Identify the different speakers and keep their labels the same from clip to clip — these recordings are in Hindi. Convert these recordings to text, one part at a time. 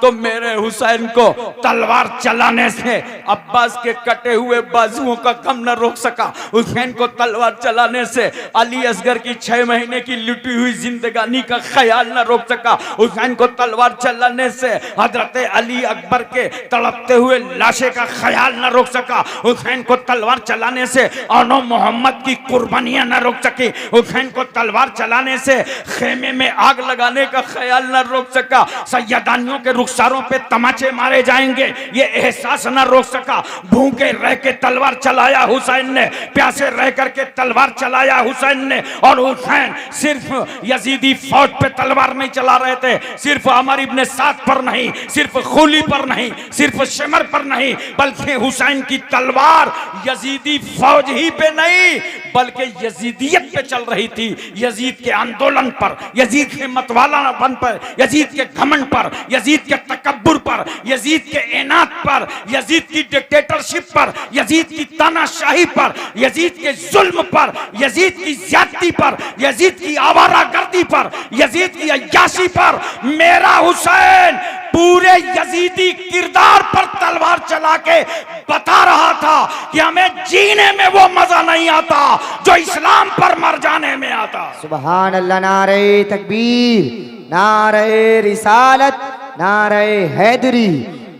Speaker 1: तो मेरे हुसैन को तलवार चलाने से अब्बास के कटे हुए बाजुओं का गम न रोक सका, हुसैन को तलवार चलाने से अली असगर की 6 महीने की लुटी हुई जिंदगानी का ख्याल न रोक सका, हुसैन को तलवार चलाने से हजरत अली अकबर के तड़पते हुए लाशे का ख्याल न रोक सका, हुसैन को तलवार चलाने से औनो मोहम्मद की कुर्बानियां न रोक सकी, हुसैन को तलवार चलाने से खेमे में आग लगाने का ख्याल न रोक सका, सैयदानियों के रुखसारों पे तमाचे मारे जाएंगे ये एहसास न रोक सका। भूखे रह के तलवार चलाया हुसैन ने, प्यासे रह करके तलवार चलाया हुसैन ने। और हुसैन सिर्फ यजीदी फौज पे तलवार नहीं चला रहे थे, सिर्फ अमर इब्ने साद पर नहीं, सिर्फ खुली पर नहीं, सिर्फ शिमर पर नहीं, बल्कि हुसैन की तलवार यजीदी फौज ही पे नहीं बल्कि यजीदियत पे चल रही थी। यजीद के आंदोलन पर, यजीद के मतवालापन पर, यजीद के घमंड पर, यजीद के तकब्बुर पर, यजीद के इनात पर, यजीद की डिक्टेटरशिप पर, यजीद की तानाशाही पर, यजीद के जुल्म पर, यजीद की ज्यादती पर, यजीद की आवारागर्दी पर, यजीद की अय्याशी पर मेरा हुसैन पूरे यजीदी किरदार पर तलवार चला के बता रहा था कि हमें जीने में वो मजा नहीं आता जो इस्लाम पर मर जाने में आता।
Speaker 2: सुभान अल्लाह, नारे तकबीर, नारे रिसालत, नारे हैदरी,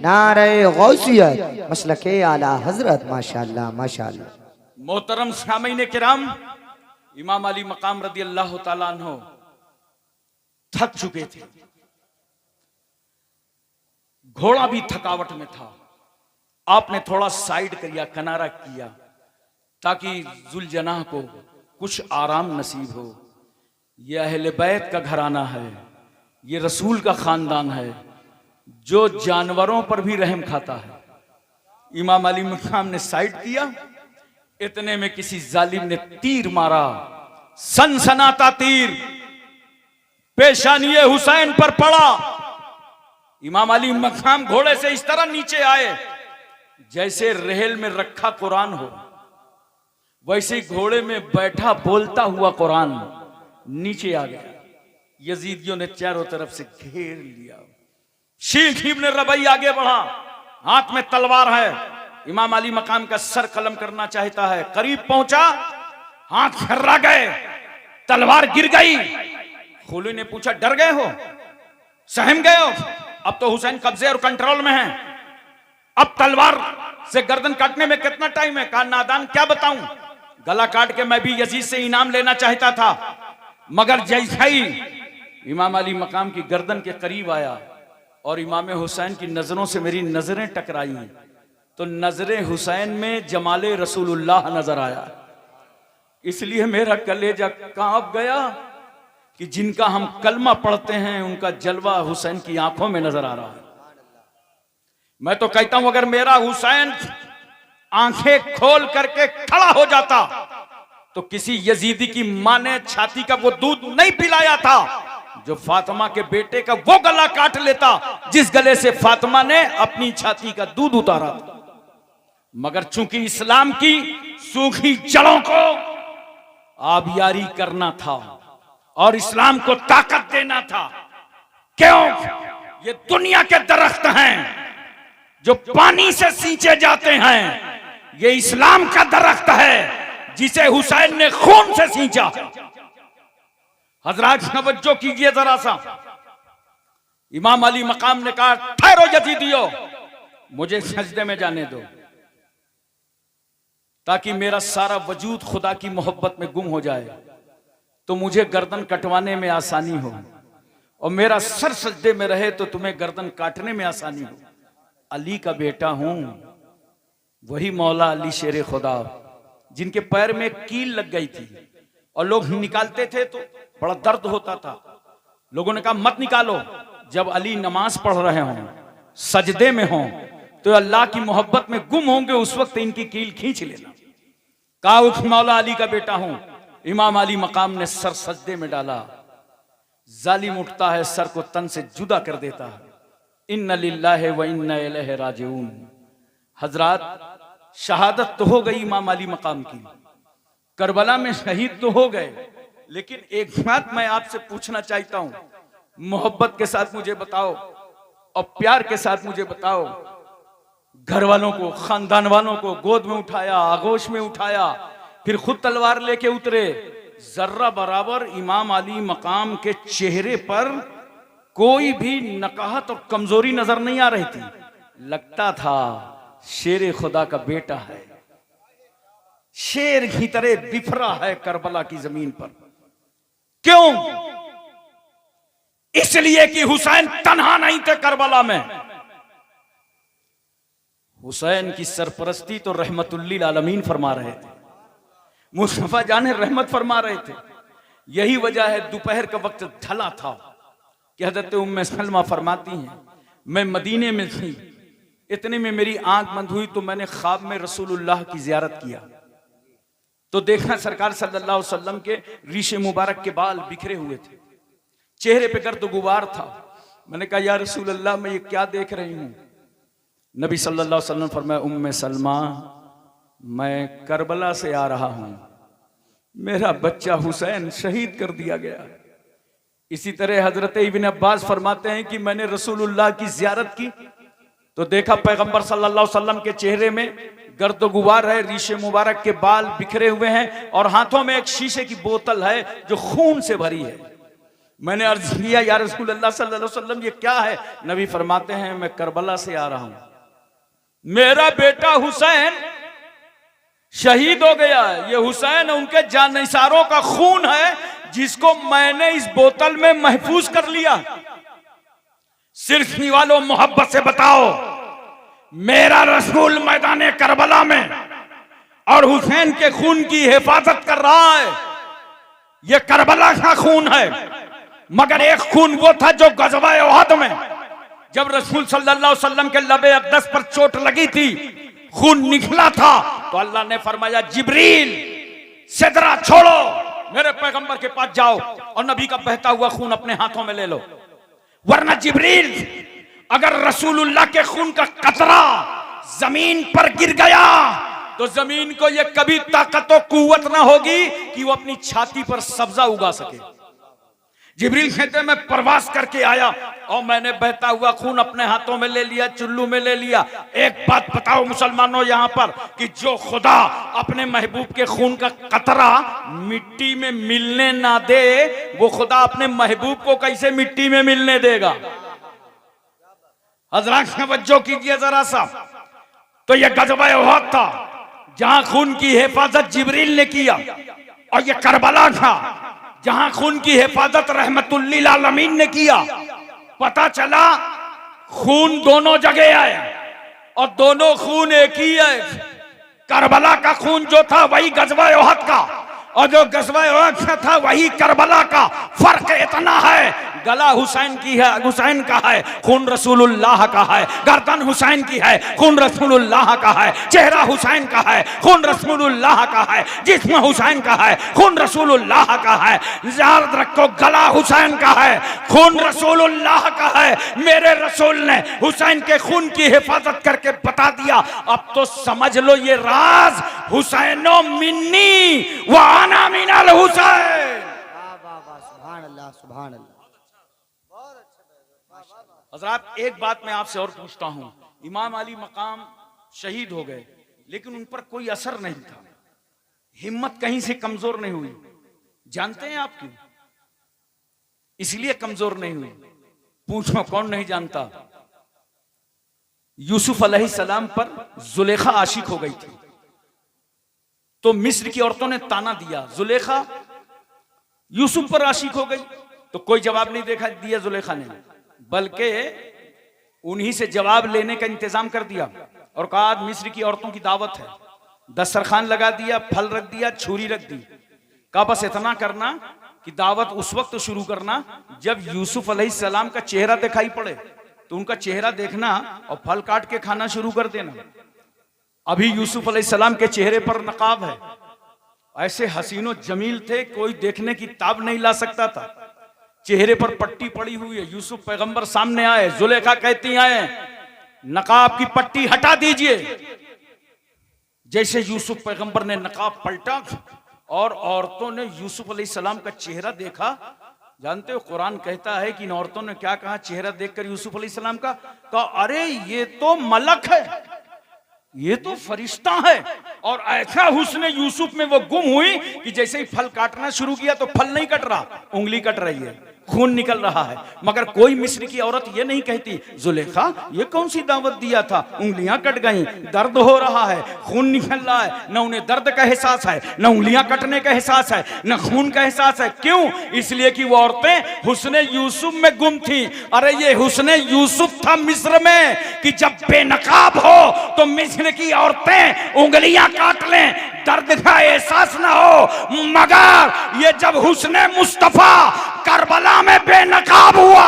Speaker 2: नारे गौसियत, मसलके आला हजरत। माशाअल्लाह माशाअल्लाह।
Speaker 1: मोहतरम सामीन किराम, इमाम अली मकाम रदी अल्लाह तआला अन्हु थक चुके थे, घोड़ा भी थकावट में था। आपने थोड़ा साइड किया, किनारा किया ताकि जुलजनाह को कुछ आराम नसीब हो। यह अहले बैत का घराना है, ये रसूल का खानदान है जो जानवरों पर भी रहम खाता है। इमाम अली मकाम ने साइड किया, इतने में किसी जालिम ने तीर मारा, सनसनाता तीर पेशानिये हुसैन पर पड़ा। इमाम अली मकाम घोड़े से इस तरह नीचे आए जैसे रेहल में रखा कुरान हो, वैसे घोड़े में बैठा बोलता हुआ कुरान नीचे आ गया। यजीदियों ने चारों तरफ से घेर लिया। शीख इब्न रबई आगे बढ़ा, हाथ में तलवार है। इमाम अली मकाम का सर कलम करना चाहता है, करीब पहुंचा, हाथ खर्रा गए, तलवार गिर गई। खुली ने पूछा, डर गए हो, सहम गए हो? अब तो हुसैन कब्जे और कंट्रोल में है, अब तलवार से गर्दन काटने में कितना टाइम है? कहा, नादान क्या बताऊं, गला काट के मैं भी यजीद से इनाम लेना चाहता था, मगर जैसा ही इमाम अली मकाम की गर्दन के करीब आया और इमाम हुसैन की नजरों से मेरी नजरें टकराई तो नजरे हुसैन में जमाले रसूलुल्लाह नजर आया। इसलिए मेरा कलेजा कांप गया कि जिनका हम कलमा पढ़ते हैं उनका जलवा हुसैन की आंखों में नजर आ रहा है। मैं तो कहता हूं अगर मेरा हुसैन आंखें खोल करके खड़ा हो जाता तो किसी यजीदी की मां ने छाती का वो दूध नहीं पिलाया था जो फातिमा के बेटे का वो गला काट लेता जिस गले से फातिमा ने अपनी छाती का दूध उतारा था। मगर चूंकि इस्लाम की सूखी जड़ों को आबियारी करना था और इस्लाम को ताकत देना था। क्यों? ये दुनिया के दरख्त हैं जो पानी से सींचे जाते हैं, ये इस्लाम का दरख्त है जिसे हुसैन ने खून से सींचा। हजरात तवज्जो कीजिए जरा सा। इमाम अली मकाम ने कहा, ठहरो यजीदियो, मुझे सजदे में जाने दो ताकि मेरा सारा वजूद खुदा की मोहब्बत में गुम हो जाए तो मुझे गर्दन कटवाने में आसानी हो, और मेरा सर सजदे में रहे तो तुम्हें गर्दन काटने में आसानी हो। अली का बेटा हूं, वही मौला अली शेर खुदा जिनके पैर में कील लग गई थी और लोग निकालते थे तो बड़ा दर्द होता था। लोगों ने कहा मत निकालो। जब अली नमाज पढ़ रहे हों, सजदे में हों, तो अल्लाह की मोहब्बत में गुम होंगे, उस वक्त इनकी कील खींच लेना। कहा उठ, मौला अली का बेटा हूं। इमाम अली मकाम ने सर सजदे में डाला। जालिम उठता है, सर को तन से जुदा कर देता है। इन्ना लिल्लाहि व इन्ना इलैहि राजिऊन। हजरात, शहादत तो हो गई इमाम अली मकाम की, करबला में शहीद तो हो गए, लेकिन एक बात मैं आपसे पूछना चाहता हूं, मोहब्बत के साथ मुझे बताओ, और प्यार के साथ मुझे बताओ, घर वालों को, खानदान वालों को गोद में उठाया, आगोश में उठाया, फिर खुद तलवार लेके उतरे। जर्रा बराबर इमाम अली मकाम के चेहरे पर कोई भी नकाहत और कमजोरी नजर नहीं आ रही थी। लगता था शेर खुदा का बेटा है, शेर की तरह बिफरा है करबला की जमीन पर। क्यों? इसलिए कि हुसैन तन्हा नहीं थे करबला में। हुसैन की सरपरस्ती तो रहमतुल्लिल आलमीन फरमा रहे थे, मुस्तफा जाने रहमत फरमा रहे थे। यही वजह है दोपहर का वक्त ढला था कि हजरत उम्मे सलमा फरमाती हैं, मैं मदीने में थी, इतने में मेरी आंख बंद हुई तो मैंने ख्वाब में रसूलुल्लाह की जियारत किया तो देखा सरकार सल्लल्लाहु अलैहि वसल्लम के रीशे मुबारक के बाल बिखरे हुए थे, चेहरे पे गर्द गुबार था। मैंने कहा या रसूल अल्लाह, मैं ये क्या देख रही हूं? नबी सल्लल्लाहु अलैहि वसल्लम फरमाया, उम्मे सलमा, मैं करबला से आ रहा हूं, मेरा बच्चा हुसैन शहीद कर दिया गया। इसी तरह हजरत इब्न अब्बास फरमाते हैं कि मैंने रसूलुल्लाह की जियारत की तो देखा पैगंबर सल्लल्लाहु अलैहि वसल्लम के चेहरे में गर्द गुबार है, रीशे मुबारक के बाल बिखरे हुए हैं और हाथों में एक शीशे की बोतल है जो खून से भरी है। मैंने अर्ज किया या रसूल अल्लाह सल्लल्लाहु अलैहि वसल्लम ये क्या है? नबी फरमाते हैं, मैं करबला से आ रहा हूं, मेरा बेटा हुसैन शहीद हो गया है। ये हुसैन उनके जानिसारों का खून है जिसको मैंने इस बोतल में महफूज कर लिया। सिरखनी वालों, मोहब्बत से बताओ, मेरा रसूल मैदान करबला में और हुसैन के खून की हिफाजत कर रहा है। यह करबला का खून है, मगर एक खून वो था जो गज़वा उहद में जब रसूल सल्लल्लाहु अलैहि वसल्लम के लबे अक़दस पर चोट लगी थी, खून निकला था तो अल्लाह ने फरमाया, जिब्रील सिदरा छोड़ो, मेरे पैगंबर के पास जाओ और नबी का बहता हुआ खून अपने हाथों में ले लो। वरना जिब्रील, अगर रसूलुल्लाह के खून का कतरा जमीन पर गिर गया तो जमीन को यह कभी ताकत और कुव्वत ना होगी कि वो अपनी छाती पर सब्जा उगा सके। जिब्रील कहते मैं प्रवास करके आया और मैंने बहता हुआ खून अपने हाथों में ले लिया, चुल्लू में ले लिया। एक बात बताओ मुसलमानों यहां पर कि जो खुदा अपने महबूब के खून का कतरा मिट्टी में मिलने ना दे, वो खुदा अपने महबूब को कैसे मिट्टी में मिलने देगा? हजरात तवज्जो कीजिए जरा सा। तो यह गज़वा उहद था जहां खून की हिफाजत जिब्रील ने किया, और यह करबला था जहां खून की हिफाजत रहमतुल्लिल आलमीन ने किया। पता चला खून दोनों जगह आए और दोनों खून एक ही है। करबला का खून जो था वही गज़वा उहद का, और जो गज़वा उहद का था वही करबला का। फर्क इतना है, गला हुसैन की है, हुसैन का है, खून रसूलुल्लाह का है। गर्दन हुसैन की है, खून रसूलुल्लाह का है। चेहरा हुसैन का है, खून रसूलुल्लाह का है। जिस्म हुसैन का है, खून रसूलुल्लाह का है। याद रखो, गला हुसैन का है, खून रसूलुल्लाह का है। मेरे रसूल ने हुसैन के खून की हिफाजत करके बता दिया। अब तो समझ लो ये राज हुसैनो मिन्नी व अना मिनल हुसैन।
Speaker 2: सुभान अल्लाह, सुभान अल्लाह।
Speaker 1: हज़रात, एक बात मैं आपसे और पूछता हूं, इमाम अली मकाम शहीद हो गए लेकिन उन पर कोई असर नहीं था, हिम्मत कहीं से कमजोर नहीं हुई। जानते हैं आप क्यों? इसलिए कमजोर नहीं हुई, पूछो कौन नहीं जानता? यूसुफ अलैहिस्सलाम पर जुलेखा आशिक हो गई थी तो मिस्र की औरतों ने ताना दिया, जुलेखा यूसुफ पर आशिक हो गई। तो कोई जवाब नहीं दिया जुलेखा ने, बल्कि उन्हीं से जवाब लेने का इंतजाम कर दिया और कहा मिस्र की औरतों की दावत है। दस्तरखान लगा दिया, फल रख दिया, छुरी रख दी। कहा बस इतना करना कि दावत उस वक्त शुरू करना जब यूसुफ अलैहिस्सलाम का चेहरा दिखाई पड़े तो उनका चेहरा देखना और फल काट के खाना शुरू कर देना। अभी यूसुफ अलैहिस्सलाम के चेहरे पर नकाब है, ऐसे हसीनो जमील थे, कोई देखने की ताब नहीं ला सकता था। चेहरे पर पट्टी पड़ी हुई है। यूसुफ पैगंबर सामने आए, जुलेखा कहती आए नकाब की पट्टी हटा दीजिए। जैसे यूसुफ पैगंबर ने नकाब पलटा और औरतों ने यूसुफ अलैहिस्सलाम का चेहरा देखा जानते हो कुरान कहता है कि इन औरतों ने क्या कहा चेहरा देखकर यूसुफ अलैहिस्सलाम का, कहा अरे ये तो मलक है, ये तो फरिश्ता है। और ऐसा हुस्न यूसुफ में वो गुम हुई कि जैसे ही फल काटना शुरू किया तो फल नहीं कट रहा, उंगली कट रही है, खून निकल रहा है। मगर कोई मिस्र की औरत ये नहीं कहती जुलेखा ये कौन सी दावत दिया था, उंगलियां कट गई, दर्द हो रहा है, खून निकल रहा है। न उन्हें दर्द का एहसास है, न उंगलियां कटने का एहसास है, न खून का एहसास है। क्यों? इसलिए कि वो औरतें हुस्ने यूसुफ में गुम थी। अरे ये हुस्ने यूसुफ था मिस्र में कि जब बेनकाब हो तो मिस्र की औरतें उंगलियां काट लें, दर्द का एहसास ना हो। मगर ये जब हुस्ने मुस्तफा करबला में बेनकाब हुआ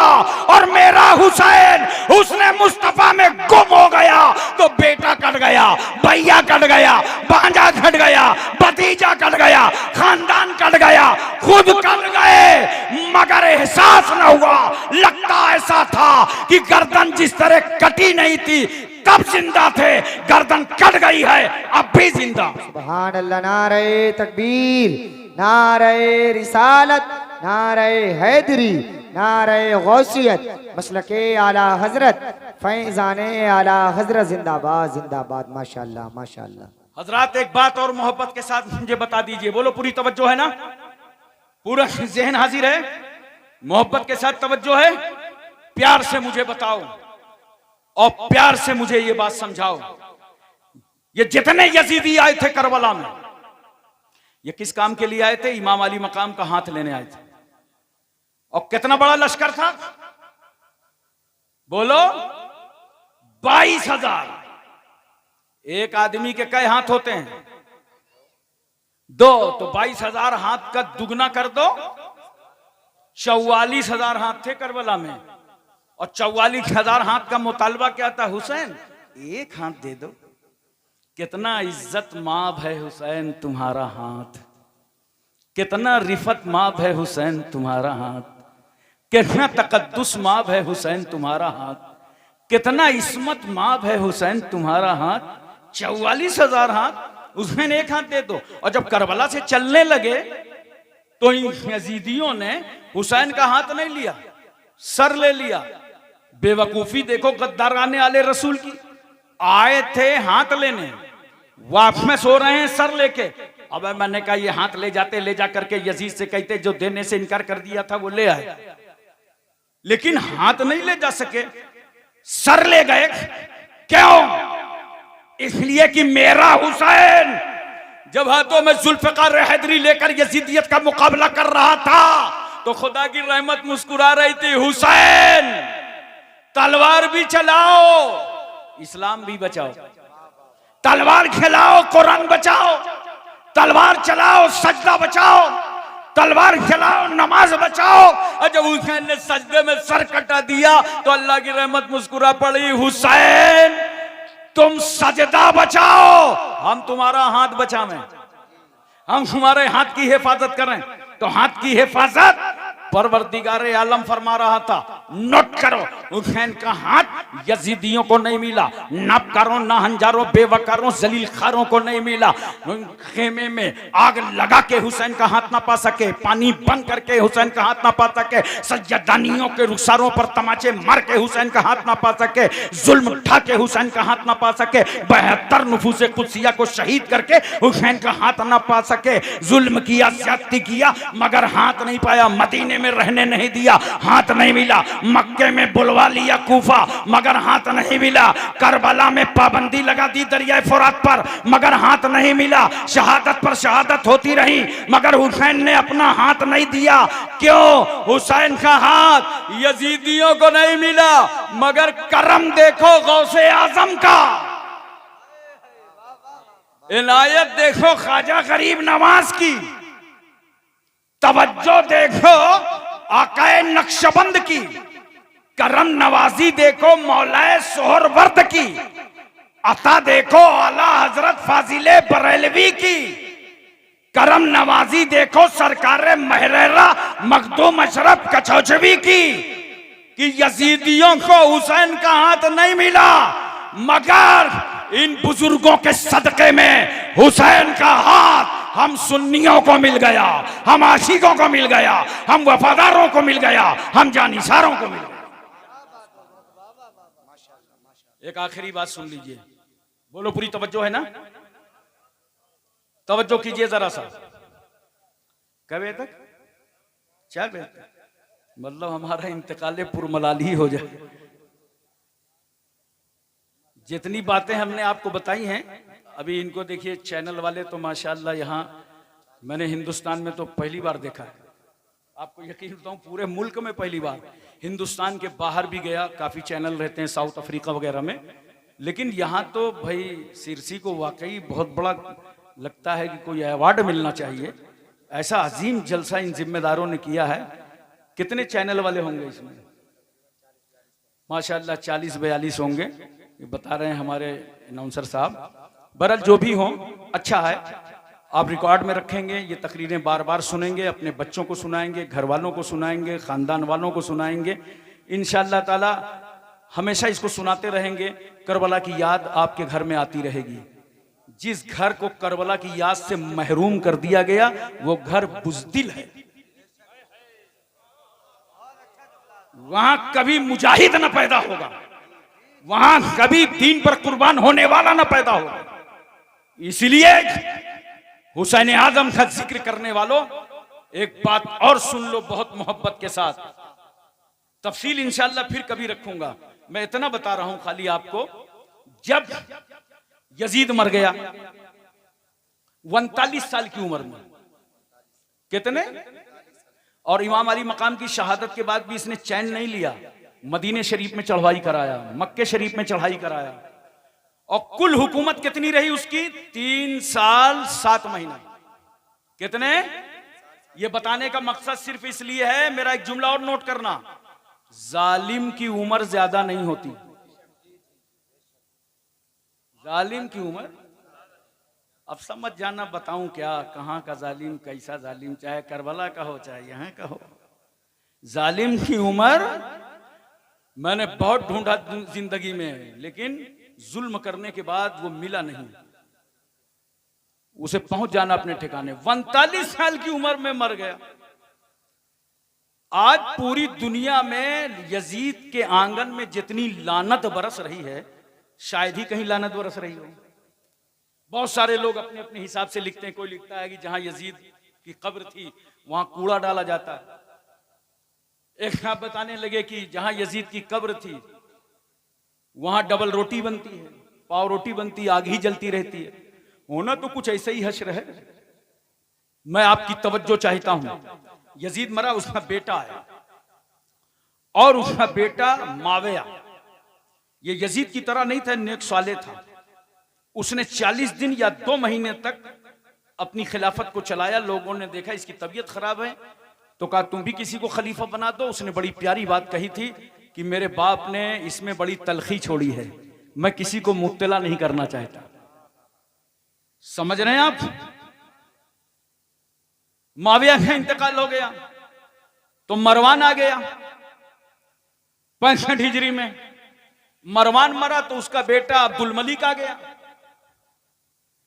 Speaker 1: और मेरा हुसैन हुस्ने मुस्तफा में गुम हो गया तो बेटा कट गया, भैया कट गया, भांजा कट गया, भतीजा कट गया, खानदान कट गया, खुद कट गए, मगर एहसास न हुआ। लगता ऐसा था कि गर्दन जिस तरह कटी नहीं थी तब जिंदा थे, गर्दन कट गई है अब भी जिंदा।
Speaker 2: सुभान अल्लाह। नारे तकबीर, नारे रिसालत, नारे हैदरी, नारे गौसियत, मसलके आला हजरत, फैजाने आला हजरत, जिंदाबाद जिंदाबाद। माशाल्लाह माशाल्लाह।
Speaker 1: हजरात एक बात और मोहब्बत के साथ मुझे बता दीजिए, बोलो पूरी तवज्जो है ना, पूरा जहन हाजिर है, मोहब्बत के साथ तवज्जो है, प्यार से मुझे बताओ और प्यार से मुझे ये बात समझाओ। ये जितने यजीदी आए थे करबला में, ये किस काम के लिए आए थे? इमाम अली मकाम का हाथ लेने आए थे। और कितना बड़ा लश्कर था, बोलो 22,000। एक आदमी के कई हाथ होते हैं? 2, तो 22,000 हाथ का दुगना कर दो, 44,000 हाथ थे करबला में। और 44,000 हाथ का मुतालबा क्या था? हुसैन एक हाथ दे दो। कितना इज्जत माब है हुसैन तुम्हारा हाथ, कितना रिफत माब है हुसैन तुम्हारा हाथ, कितना तकद्दुस माब है हुसैन तुम्हारा हाथ, कितना इस्मत माब है हुसैन तुम्हारा हाथ। 44,000 हाथ, हुसैन एक हाथ दे दो। और जब करबला से चलने लगे तो इन यजीदियों ने हुसैन का हाथ नहीं लिया, सर ले लिया। बेवकूफी देखो गद्दाराने वाले रसूल की। आए थे हाथ लेने, वापस हो रहे हैं सर लेके। अब मैंने कहा ये हाथ ले जाते, ले जा करके यजीद से कहते, जो देने से इनकार कर दिया था वो ले आए, लेकिन हाथ नहीं ले जा सके, सर ले गए। क्यों? इसलिए कि मेरा हुसैन जब हाथों में जुल्फिकार हैदरी लेकर यजीदियत का मुकाबला कर रहा था तो खुदा की रहमत मुस्कुरा रही थी, हुसैन तलवार भी चलाओ, इस्लाम भी बचाओ, तलवार खिलाओ, कुरान बचाओ, तलवार चलाओ, सजदा बचाओ, तलवार चलाओ, नमाज बचाओ। और जब हुसैन ने सजदे में सर कटा दिया तो अल्लाह की रहमत मुस्कुरा पड़ी, हुसैन तुम सजदा बचाओ, हम तुम्हारा हाथ बचावें, हम तुम्हारे हाथ की हिफाजत करें। तो हाथ की हिफाजत परवरदिगारे आलम फरमा रहा था। नोट करो, हुसैन का हाथ यजीदियों को नहीं मिला, नबकारों, नाहंजारों, बेवकारों, जलील खारों को नहीं मिला। खेमे में आग लगा के हुसैन का हाथ ना पा सके, पानी बंद करके हुसैन का हाथ ना पा सके, सज्जदानियों के रुखसारों पर तमाचे मार के हुसैन का हाथ ना पा सके, जुल्म उठा के हुसैन का हाथ ना पा सके, 72 नफूसे कुदसिया को शहीद करके हुसैन का हाथ ना पा सके, जुल्म किया, ज्यादती किया, मगर हाथ नहीं पाया। मदीने में रहने नहीं दिया, हाथ नहीं मिला। मक्के में बुलवा लिया कूफा, मगर हाथ नहीं मिला। करबला में पाबंदी लगा दी दरिया फुरात पर, मगर हाथ नहीं मिला। शहादत पर शहादत होती रही, मगर हुसैन ने अपना हाथ नहीं दिया। क्यों? हुसैन का हाथ यजीदियों को नहीं मिला, मगर करम देखो गौसे आजम का, इनायत देखो ख्वाजा गरीब नवाज की, तवज्जो देखो आकाए नक्शबंद की, करम नवाजी देखो मौलाए सोहरवर्द की, अता देखो आला हजरत फाजिले बरेलवी की, करम नवाजी देखो सरकार महरेरा मखदूम अशरफ कचौचवी की, कि यजीदियों को हुसैन का हाथ नहीं मिला, मगर इन बुजुर्गों के सदके में हुसैन का हाथ हम सुन्नियों को मिल गया, हम आशिकों को मिल गया, हम वफादारों को मिल गया, हम जानिसारों को मिल गया। एक आखिरी बात सुन लीजिए, बोलो पूरी तवज्जो है ना? तवज्जो कीजिए जरा सा। कब बजे तक? 4 बजे तक। मतलब हमारा इंतकाले पुरमलाली हो जाए। जितनी बातें हमने आपको बताई हैं, अभी इनको देखिए, चैनल वाले तो माशाल्लाह, यहाँ मैंने हिंदुस्तान में तो पहली बार देखा है, आपको यकीन बताऊं पूरे मुल्क में पहली बार। हिंदुस्तान के बाहर भी गया, काफ़ी चैनल रहते हैं साउथ अफ्रीका वगैरह में, लेकिन यहाँ तो भाई सिरसी को वाकई बहुत बड़ा लगता है कि कोई अवार्ड मिलना चाहिए। ऐसा अजीम जलसा इन जिम्मेदारों ने किया है। कितने चैनल वाले होंगे इसमें? माशाल्लाह 40-42 होंगे, ये बता रहे हैं हमारे अनाउंसर साहब। बहरहाल जो भी हो, अच्छा है, आप रिकॉर्ड में रखेंगे, ये तकरीरें बार बार सुनेंगे, अपने बच्चों को सुनाएंगे, घर वालों को सुनाएंगे, ख़ानदान वालों को सुनाएंगे। इंशाअल्लाह ताला हमेशा इसको सुनाते रहेंगे। करबला की याद आपके घर में आती रहेगी। जिस घर को करबला की याद से महरूम कर दिया गया, वो घर बुज़दिल है। वहां कभी मुजाहिद न पैदा होगा, वहां कभी दीन पर कुर्बान होने वाला न पैदा होगा। इसलिए हुसैन आजम का जिक्र करने वालों, एक बात और सुन लो बहुत मोहब्बत के साथ। तफसील इंशाअल्लाह फिर कभी रखूंगा। मैं इतना बता रहा हूं खाली आपको, जब यजीद मर गया 39 साल की उम्र में, कितने? और इमाम अली मकाम की शहादत के बाद भी इसने चैन नहीं लिया। मदीने शरीफ में चढ़ाई कराया, मक्के शरीफ में चढ़ाई कराया, और कुल हुकूमत कितनी रही उसकी? 3 साल 7 महीना। कितने? ये बताने का मकसद सिर्फ इसलिए है, मेरा एक जुमला और नोट करना, जालिम की उम्र ज्यादा नहीं होती। जालिम की उम्र, अब समझ जाना बताऊं क्या, कहां का जालिम, कैसा जालिम, चाहे करबला का हो चाहे यहां का हो। जालिम की उम्र मैंने बहुत ढूंढा जिंदगी में, लेकिन जुल्म करने के बाद वो मिला नहीं। उसे पहुंच जाना अपने ठिकाने। 39 साल की उम्र में मर गया। आज पूरी दुनिया में यजीद के आंगन में जितनी लानत बरस रही है, शायद ही कहीं लानत बरस रही हो। बहुत सारे लोग अपने अपने हिसाब से लिखते हैं। कोई लिखता है कि जहां यजीद की कब्र थी वहां कूड़ा डाला जाता है। एक आप बताने लगे कि जहां यजीद की कब्र थी वहां डबल रोटी बनती है, पाव रोटी बनती है, आग ही जलती रहती है। होना तो कुछ ऐसे ही हश्र है। मैं आपकी तवज्जो चाहता हूं। यजीद मरा, उसका बेटा आया, और उसका बेटा माविया, ये यजीद की तरह नहीं था, नेक साले था। उसने 40 दिन या 2 महीने तक अपनी खिलाफत को चलाया। लोगों ने देखा इसकी तबीयत खराब है, तो कहा तुम भी किसी को खलीफा बना दो। उसने बड़ी प्यारी बात कही थी कि मेरे बाप ने इसमें बड़ी तलखी छोड़ी है, मैं किसी को मुब्तला नहीं करना चाहता। समझ रहे हैं आप? माविया का इंतकाल हो गया तो मरवान आ गया 65 हिजरी में। मरवान मरा तो उसका बेटा अब्दुल मलिक आ गया।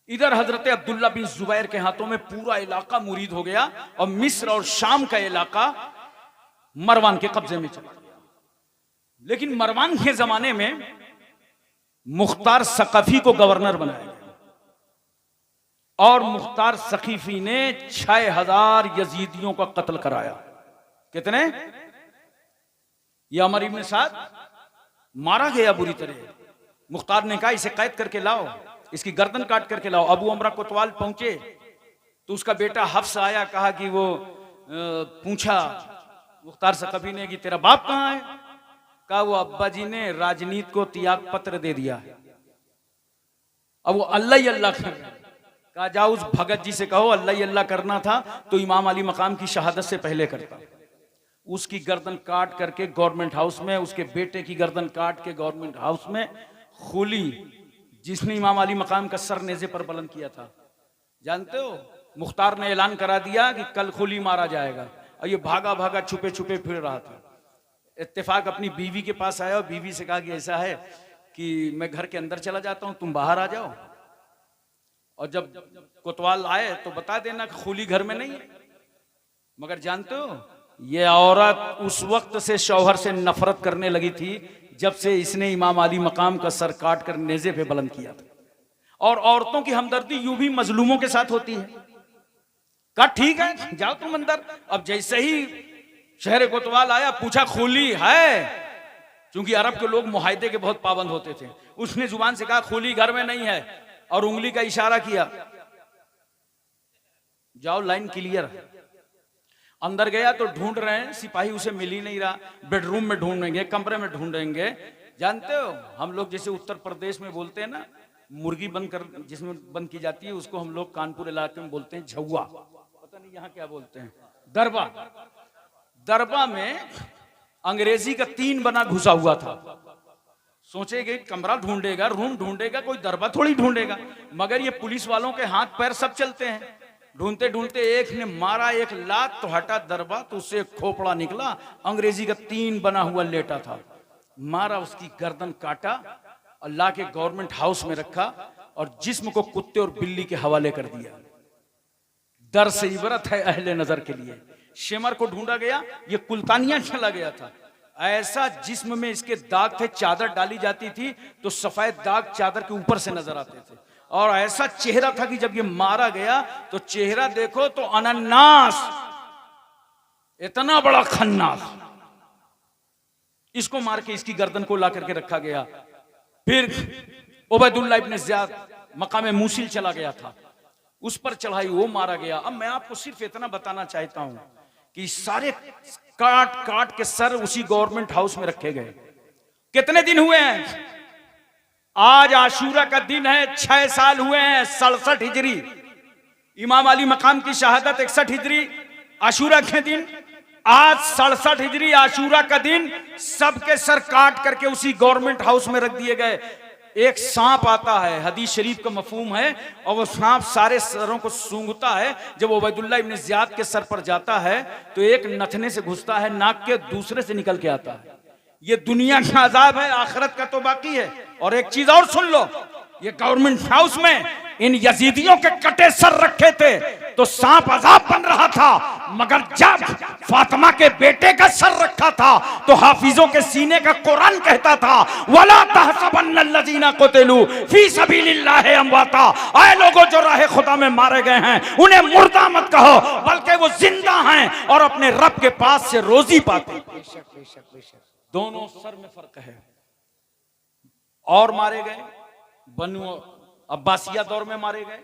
Speaker 1: इधर हजरत अब्दुल्ला बिन जुबैर के हाथों में पूरा इलाका मुरीद हो गया, और मिस्र और शाम का इलाका मरवान के कब्जे में चला गया। लेकिन मरवान के जमाने में मुख्तार सकाफी को गवर्नर बनाया गया, और मुख्तार सकीफी ने 6000 यजीदियों का कत्ल कराया। कितने? ये अमर इब्न साद मारा गया बुरी तरह। मुख्तार ने कहा इसे कैद करके लाओ, इसकी गर्दन काट करके लाओ। अबू अमरा कोतवाल पहुंचे तो उसका बेटा हफ्स आया, कहा कि वो पूछा मुख्तार सकाफी ने कि तेरा बाप कहां है? कहा वो अब्बा जी ने राजनीति को त्याग पत्र दे दिया है, अब वो अल्लाह ही अल्लाह कर रहे हैं। कहा जाओ उस भगत जी से कहो अल्लाह ही अल्लाह करना था तो इमाम अली मकाम की शहादत से पहले करता। उसकी गर्दन काट करके गवर्नमेंट हाउस में, उसके बेटे की गर्दन काट के गवर्नमेंट हाउस में खुली, जिसने इमाम अली मकाम का सर नेज़े पर बुलंद किया था। जानते हो, मुख्तार ने ऐलान करा दिया कि कल खुली मारा जाएगा, और ये भागा भागा छुपे छुपे फिर रहा था। इत्तेफाक अपनी बीवी के पास आया और बीवी से कहा कि ऐसा है कि मैं घर के अंदर चला जाता हूं, तुम बाहर आ जाओ। और जब कोतवाल आए तो बता देना कि खूली घर में नहीं है। मगर जानते हो, ये औरत उस वक्त से शौहर से नफरत करने लगी थी जब से इसने इमाम अली मकाम का सर काट कर नेज़े पे बुलंद किया था। और औरतों की हमदर्दी यूं भी मजलूमों के साथ होती है। कहा ठीक है जाओ तुम अंदर। अब जैसे ही शहर कोतवाल आया, पूछा खूली है, क्योंकि अरब के लोग मुआहदे के बहुत पाबंद होते थे। उसने जुबान से कहा खूली घर में नहीं है, और उंगली का इशारा किया, जाओ लाइन क्लियर है। अंदर गया तो ढूंढ रहे हैं, सिपाही उसे मिल ही नहीं रहा। बेडरूम में ढूंढेंगे, कमरे में ढूंढेंगे। जानते हो, हम लोग जैसे उत्तर प्रदेश में बोलते हैं ना, मुर्गी बंद कर जिसमें बंद की जाती है, उसको हम लोग कानपुर इलाके में बोलते हैं झौआ, पता नहीं यहाँ क्या बोलते हैं, दरबा। दरबा में अंग्रेजी का 3 बना घुसा हुआ था। सोचेगे कमरा ढूंढेगा, रूम ढूंढेगा, कोई दरबा थोड़ी ढूंढेगा। मगर ये पुलिस वालों के हाथ पैर सब चलते हैं। ढूंढते ढूंढते एक ने मारा एक लात, तो हटा दरबा, तो उससे एक खोपड़ा निकला, अंग्रेजी का 3 बना हुआ लेटा था। मारा, उसकी गर्दन काटा, अल्लाह के गवर्नमेंट हाउस में रखा और जिस्म को कुत्ते और बिल्ली के हवाले कर दिया। दर से इबरत है अहले नजर के लिए। शेमर को ढूंढा गया, ये कुल्तानिया चला गया था। ऐसा जिस्म में इसके दाग थे, चादर डाली जाती थी तो सफेद दाग चादर के ऊपर से नजर आते थे। और ऐसा चेहरा था कि जब ये मारा गया तो चेहरा देखो तो अनन्नास, इतना बड़ा खन्नास। इसको मार के इसकी गर्दन को ला करके रखा गया। फिर उबैदुल्लाह इब्न ज़ियाद मकाम मूसिल चला गया था, उस पर चढ़ाई, वो मारा गया। अब मैं आपको सिर्फ इतना बताना चाहता हूं कि सारे काट काट के सर उसी गवर्नमेंट हाउस में रखे गए। कितने दिन हुए हैं? आज आशूरा का दिन है, 6 साल हुए हैं। 67 हिजरी इमाम अली मकाम की शहादत, 61 हिजरी आशूरा के दिन। आज 67 हिजरी आशूरा का दिन सबके सर काट करके उसी गवर्नमेंट हाउस में रख दिए गए। एक सांप आता है, हदीस शरीफ का मफहूम है, और वो सांप सारे सरों को सूंघता है। जब उबैदुल्लाह इब्न ज़ियाद के सर पर जाता है तो एक नथने से घुसता है, नाक के दूसरे से निकल के आता है। ये दुनिया का अजाब है, आखिरत का तो बाकी है। और एक चीज और सुन लो, ये गवर्नमेंट हाउस में इन यजीदियों के कटे सर रखे थे तो सांप अजाब बन रहा था। मगर जब फातिमा के बेटे का सर रखा था तो हाफिजों के सीने का कुरान कहता था, वला तहसबन्नल्लज़ीना क़ुतिलू फी सबीलिल्लाहि अमवाता। आए लोगों जो राह खुदा में मारे गए हैं उन्हें मुर्दा मत कहो, बल्कि वो जिंदा हैं और अपने रब के पास से रोजी पाते। बेशक बेशक बेशक, दोनों सर में फर्क है। और मारे गए, बनु अब्बासिया दौर में मारे गए।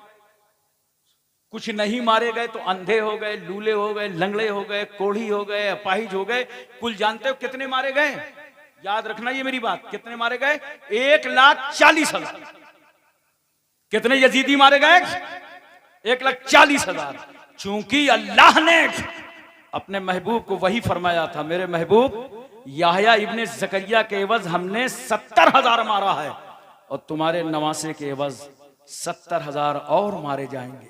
Speaker 1: कुछ नहीं मारे गए तो अंधे हो गए, लूले हो गए, लंगड़े हो गए, कोढ़ी हो गए, अपाहिज हो गए। कुल जानते हो कितने मारे गए? याद रखना ये मेरी बात, कितने मारे गए? 1,40,000। कितने यजीदी मारे गए? 1,40,000। चूंकि अल्लाह ने अपने महबूब को वही फरमाया था, मेरे महबूब याहया इब्ने ज़करिया के एवज हमने 70,000 मारा है और तुम्हारे नवासे के एवज 70,000 और मारे जाएंगे।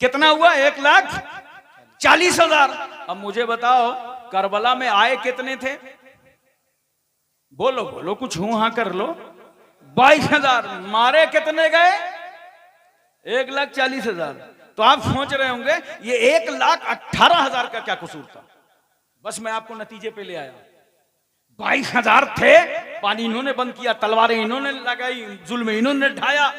Speaker 1: कितना हुआ? 1,40,000। अब मुझे बताओ करबला में आए कितने थे? बोलो बोलो, कुछ हूं हाँ कर लो। 22,000। मारे कितने गए? 1,40,000। तो आप सोच रहे होंगे ये 1,18,000 का क्या कसूर था। बस मैं आपको नतीजे पे ले आया। 22,000 थे, पानी इन्होंने बंद किया, तलवारें इन्होंने लगाई, जुल्म इन्होंने ढाया,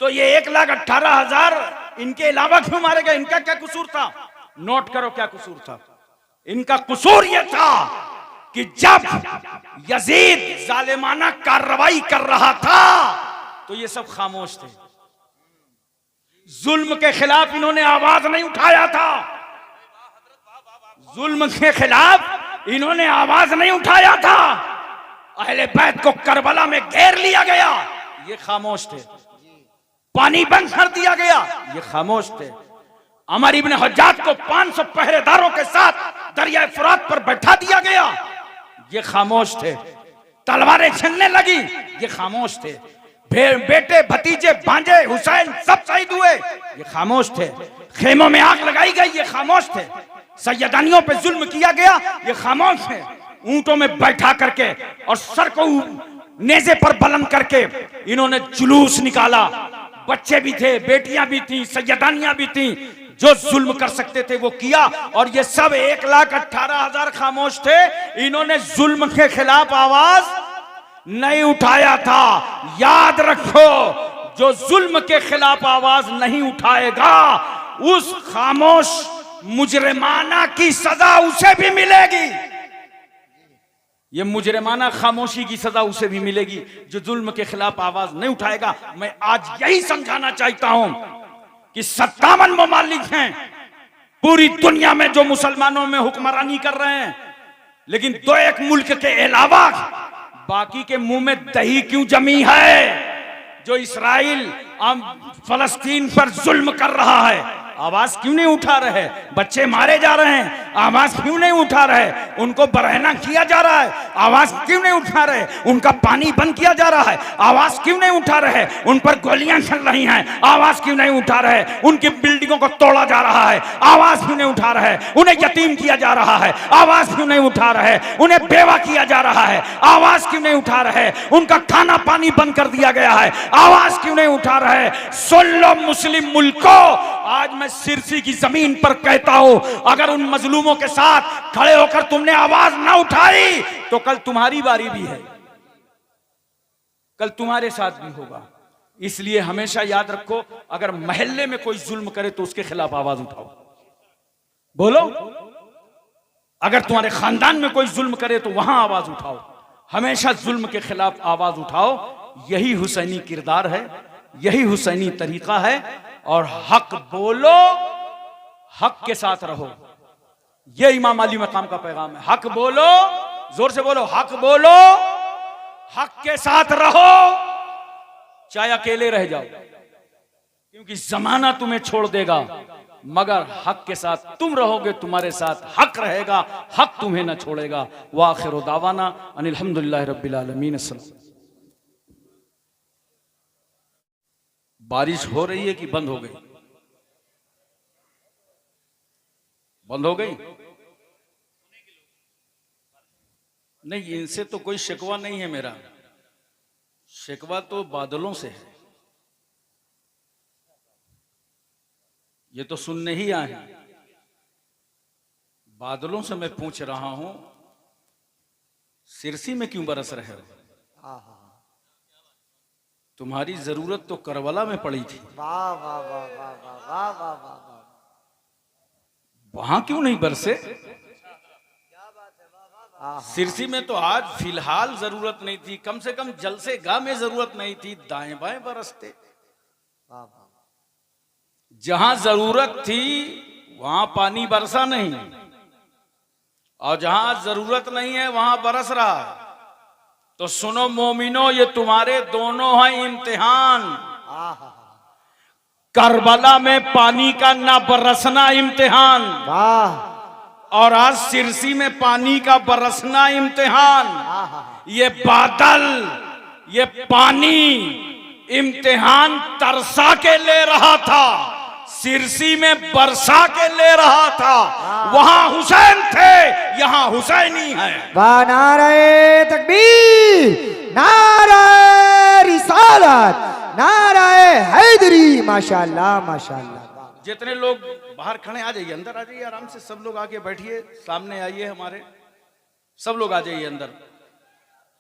Speaker 1: तो ये 1,18,000 इनके अलावा क्यों मारे गए? इनका क्या कसूर था? नोट करो क्या कसूर था। इनका कसूर यह था कि जब यजीद जालिमाना कार्रवाई कर रहा था तो ये सब खामोश थे। जुल्म के खिलाफ इन्होंने आवाज नहीं उठाया था। जुल्म के खिलाफ इन्होंने आवाज नहीं उठाया था। अहले बैत को करबला में घेर लिया गया, ये खामोश थे। पानी बंद कर दिया गया, ये खामोश थे। अमर इब्न हज्जाज को 500 पहरेदारों के साथ दरिया फुरात पर बैठा दिया गया, ये खामोश थे। तलवारें चलने लगी, ये खामोश थे। बेटे भतीजे भांजे हुसैन सब शहीद हुए, ये खामोश थे। खेमों में आग लगाई गई, ये खामोश थे। सैयदानियों पे जुल्म किया गया, ये खामोश थे। ऊंटों में बैठा करके और सर को नेज़े पर बुलंद करके इन्होंने जुलूस निकाला, बच्चे भी थे, बेटियां भी थी, सैयदानियां भी थी। जो जुल्म कर सकते थे वो किया, और ये सब 1,18,000 खामोश थे। इन्होंने जुल्म के खिलाफ आवाज नहीं उठाया था। याद रखो, जो जुल्म के खिलाफ आवाज नहीं उठाएगा उस खामोश मुजरिमाना की सजा उसे भी मिलेगी। ये मुजरिमाना खामोशी की सजा उसे भी मिलेगी जो जुल्म के खिलाफ आवाज नहीं उठाएगा। मैं आज यही समझाना चाहता हूं कि 57 ममालिक हैं पूरी दुनिया में जो मुसलमानों में हुक्मरानी कर रहे हैं, लेकिन 2-1 मुल्क के अलावा बाकी के मुंह में दही क्यों जमी है? जो इस्राइल फलस्तीन पर जुल्म कर रहा है, आवाज क्यों नहीं उठा रहे? बच्चे मारे जा रहे हैं, आवाज क्यों नहीं उठा रहे? उनको बरहना किया जा रहा है, आवाज क्यों नहीं उठा रहे? उनका पानी बंद किया जा रहा है, आवाज क्यों नहीं उठा रहे? उन पर गोलियां चल रही हैं, आवाज क्यों नहीं उठा रहे? उनकी बिल्डिंगों को तोड़ा जा रहा है, आवाज क्यों नहीं उठा रहे? उन्हें यतीम किया जा रहा है, आवाज क्यों नहीं उठा रहे? उन्हें बेवा किया जा रहा है, आवाज क्यों नहीं उठा रहे? उनका खाना पानी बंद कर दिया गया है, आवाज क्यों नहीं उठा रहे? सुन लो मुस्लिम मुल्कों, आज मैं सिरसी की जमीन पर कहता हूं, अगर उन मजलूमों के साथ खड़े होकर तुमने आवाज ना उठाई तो कल तुम्हारी बारी भी है, कल तुम्हारे साथ भी होगा। इसलिए हमेशा याद रखो, अगर मोहल्ले में कोई जुल्म करे तो उसके खिलाफ आवाज उठाओ, बोलो। अगर तुम्हारे खानदान में कोई जुल्म करे तो वहां आवाज उठाओ। हमेशा जुल्म के खिलाफ आवाज उठाओ। यही हुसैनी किरदार है, यही हुसैनी तरीका है। और हक बोलो, हक के साथ रहो। ये इमाम अली मकाम का पैगाम है। हक बोलो, जोर से बोलो, हक बोलो, हक के साथ रहो, चाहे अकेले रह जाओ, क्योंकि जमाना तुम्हें छोड़ देगा, मगर हक के साथ तुम रहोगे, तुम्हारे साथ हक रहेगा, हक तुम्हें न छोड़ेगा। व आखिरु दावाना अनिल हम्दुलिल्लाहि रब्बिल आलमीन। बारिश हो रही है कि बंद हो गई? बंद हो गई? नहीं, इनसे तो कोई शिकवा नहीं है मेरा, शिकवा तो बादलों से है। ये तो सुनने ही आए हैं। बादलों से मैं पूछ रहा हूं, सिरसी में क्यों बरस रहे हो? तुम्हारी जरूरत तो करबला में पड़ी थी।
Speaker 2: वाह वाह वाह वाह वाह वाह वाह वाह।
Speaker 1: वहां क्यों नहीं बरसे? सिरसी में तो आज फिलहाल जरूरत नहीं थी, कम से कम जलसे गाह में जरूरत नहीं थी, दाएं बाएं बरसते। जहां जरूरत थी वहां पानी बरसा नहीं, और जहां जरूरत नहीं है वहां बरस रहा है। तो सुनो मोमिनो, ये तुम्हारे दोनों हैं इम्तिहान। करबला में पानी का ना बरसना इम्तिहान, और आज सिरसी में पानी का बरसना इम्तिहान। ये बादल, ये पानी इम्तिहान तरसा के ले रहा था, सिरसी में बरसा के ले रहा था। वहां हुसैन थे, यहां हुसैनी है।
Speaker 2: नारे तकबीर, नारे रिसालत, नारे हैदरी। माशाअल्लाह माशाअल्लाह।
Speaker 1: जितने लोग बाहर खड़े आ जाइए, अंदर आ जाइए, आराम से सब लोग आके बैठिए, सामने आइए हमारे, सब लोग आ जाइए अंदर।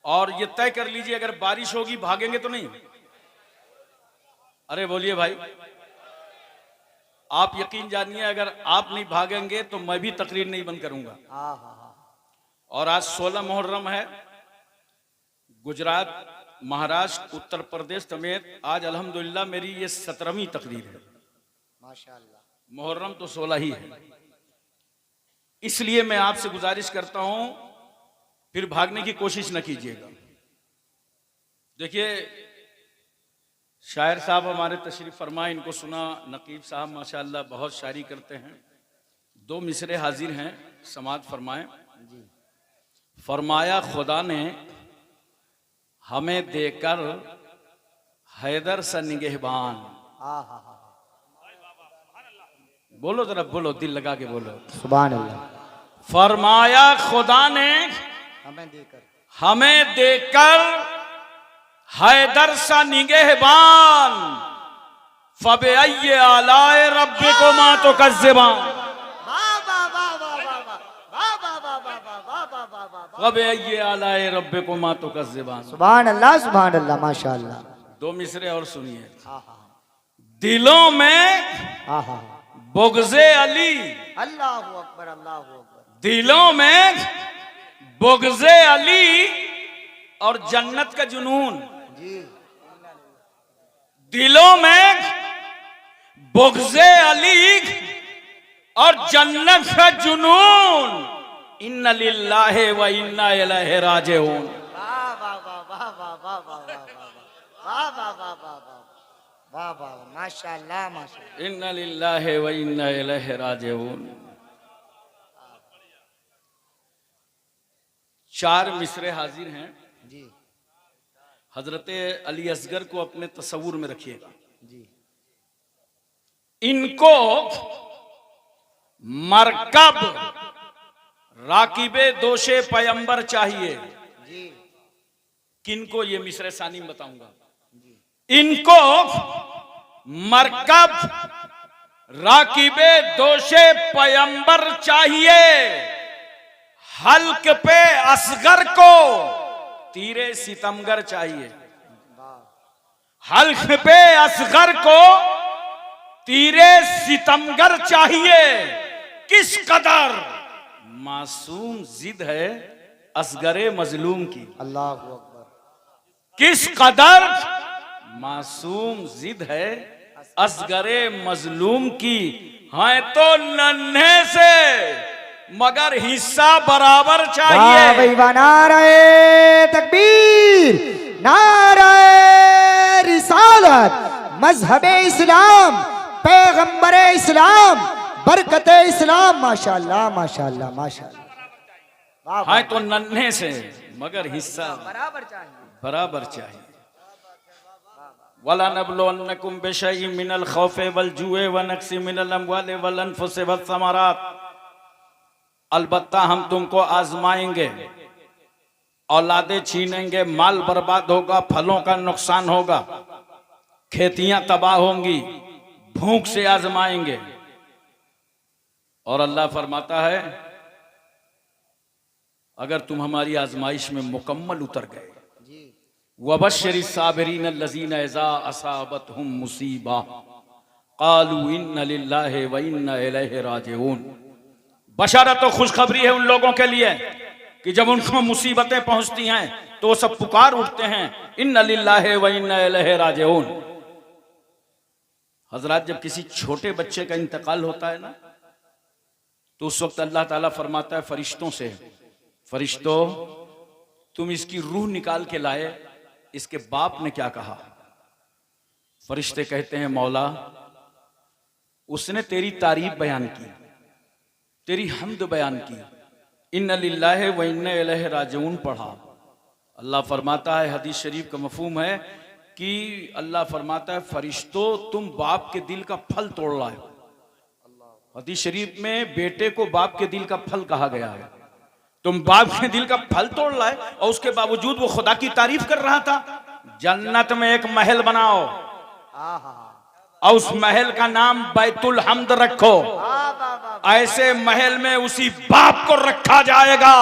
Speaker 1: और ये तय कर लीजिए, अगर बारिश होगी भागेंगे तो नहीं? अरे बोलिए भाई, आप यकीन जानिए, अगर आप नहीं भागेंगे तो मैं भी तकरीर नहीं बंद करूंगा। और आज 16 मुहर्रम है। गुजरात, महाराष्ट्र, उत्तर प्रदेश समेत आज अल्हम्दुलिल्लाह मेरी ये 17वीं तकरीर है।
Speaker 2: माशाअल्लाह।
Speaker 1: मुहर्रम तो 16 ही है। इसलिए मैं आपसे गुजारिश करता हूं, फिर भागने की कोशिश न कीजिएगा। देखिए, शायर साहब हमारे तशरीफ फरमा, इनको सुना। नकीब साहब माशाअल्लाह बहुत शायरी करते हैं। 2 मिसरे हाजिर हैं, समात फरमाएं। फरमाया खुदा ने हमें देकर हैदर सा निगहबान। बोलो जरा, बोलो, दिल लगा के बोलो,
Speaker 2: सुभान अल्लाह।
Speaker 1: फरमाया खुदा ने हमें देकर हैदर सा निगहबान, फबअय्यि आलाए रब्बिकुमा तुकज़्ज़िबान। फबअय्यि आलाए रब्बिकुमा तुकज़्ज़िबान।
Speaker 2: सुभान अल्लाह माशाअल्लाह।
Speaker 1: दो मिसरे और सुनिए। दिलों में
Speaker 2: आहा,
Speaker 1: बुग़्ज़े अली,
Speaker 2: अल्लाहु अकबर अल्लाहु अकबर।
Speaker 1: दिलों में बुग़्ज़े अली और जन्नत का जुनून।
Speaker 2: जी
Speaker 1: दिलों में बुग़्ज़े अली और जन्नत का जुनून। इन्ना लिल्लाहि व इन्ना इलैहि राजिऊन।
Speaker 2: वाह वाह वाह वाह वाह वाह वाह वाह वाह वाह वाह वाह माशाअल्लाह माशाअल्लाह।
Speaker 1: इन्ना लिल्लाहि व इन्ना इलैहि राजिऊन। चार मिसरे हाजिर हैं।
Speaker 2: जी
Speaker 1: हजरत अली असगर को अपने तसव्वुर में रखिएगा।
Speaker 2: जी
Speaker 1: इनको मरकब राकिबे दोशे पैगंबर चाहिए।
Speaker 2: जी
Speaker 1: किनको? ये मिसरे सानी में बताऊंगा। इनको मरकब राकिबे दोशे पैगंबर चाहिए। हल्क पे असगर को तीरे सितमगर चाहिए। हल्क पे असगर को तीरे सितमगर चाहिए। किस कदर मासूम जिद है असगरे मजलूम की।
Speaker 2: अल्लाहु अकबर।
Speaker 1: किस कदर मासूम जिद है असगरे मजलूम की। है तो नन्हे से मगर हिस्सा बराबर
Speaker 2: वाह
Speaker 1: चाहिए।
Speaker 2: भाई वाह, नारे तकबीर, नारे रिसालत, मजहबे इस्लाम, पैगंबरे इस्लाम, बरकते इस्लाम। माशाअल्लाह माशाअल्लाह माशाअल्लाह।
Speaker 1: है तो नन्हे से मगर हिस्सा
Speaker 2: बराबर चाहिए।
Speaker 1: बराबर चाहिए। वला नबलुवन्नकुम बिशैइन मिनल खौफि वल जुए व नक्सिम मिनल अमवालि वल अनफुसि वस समरात। अलबत्ता हम तुमको आजमाएंगे, औलादे छीनेंगे, माल बर्बाद होगा, फलों का नुकसान होगा, खेतियां तबाह होंगी, भूख से आजमाएंगे। और अल्लाह फरमाता है अगर तुम हमारी आजमाइश में मुकम्मल उतर गए, वबश्शिरि साबिरीन अल्लज़ीना इज़ा असाबतहुम मुसीबा क़ालू इन्ना लिल्लाहि व इन्ना इलैहि राजिऊन। बशारत और खुशखबरी है उन लोगों के लिए कि जब उनको मुसीबतें पहुंचती हैं तो वो सब पुकार उठते हैं इन्ना लिल्लाहि व इन्ना इलैहि राजिऊन। हजरात, जब किसी छोटे बच्चे का इंतकाल होता है ना, तो उस वक्त अल्लाह ताला फरमाता है फरिश्तों से, फरिश्तों तुम इसकी रूह निकाल के लाए, इसके बाप ने क्या कहा? फरिश्ते कहते हैं मौला उसने तेरी तारीफ बयान की, तेरी हम्द बयान की, इन्ना लिल्लाहि व इन्ना इलैहि राजिऊन पढ़ा। अल्लाह फरमाता है, हदीस शरीफ का मफहूम है कि अल्लाह फरमाता है फरिश्तों तुम बाप के दिल का फल तोड़ लाए। हदीस शरीफ में बेटे को बाप के दिल का फल कहा गया है। तुम बाप के दिल का फल तोड़ लाए और उसके बावजूद वो खुदा की तारीफ कर रहा था। जन्नत में एक महल बनाओ और उस महल का नाम बैतुल हम्द रखो। ऐसे महल में उसी बाप को रखा जाएगा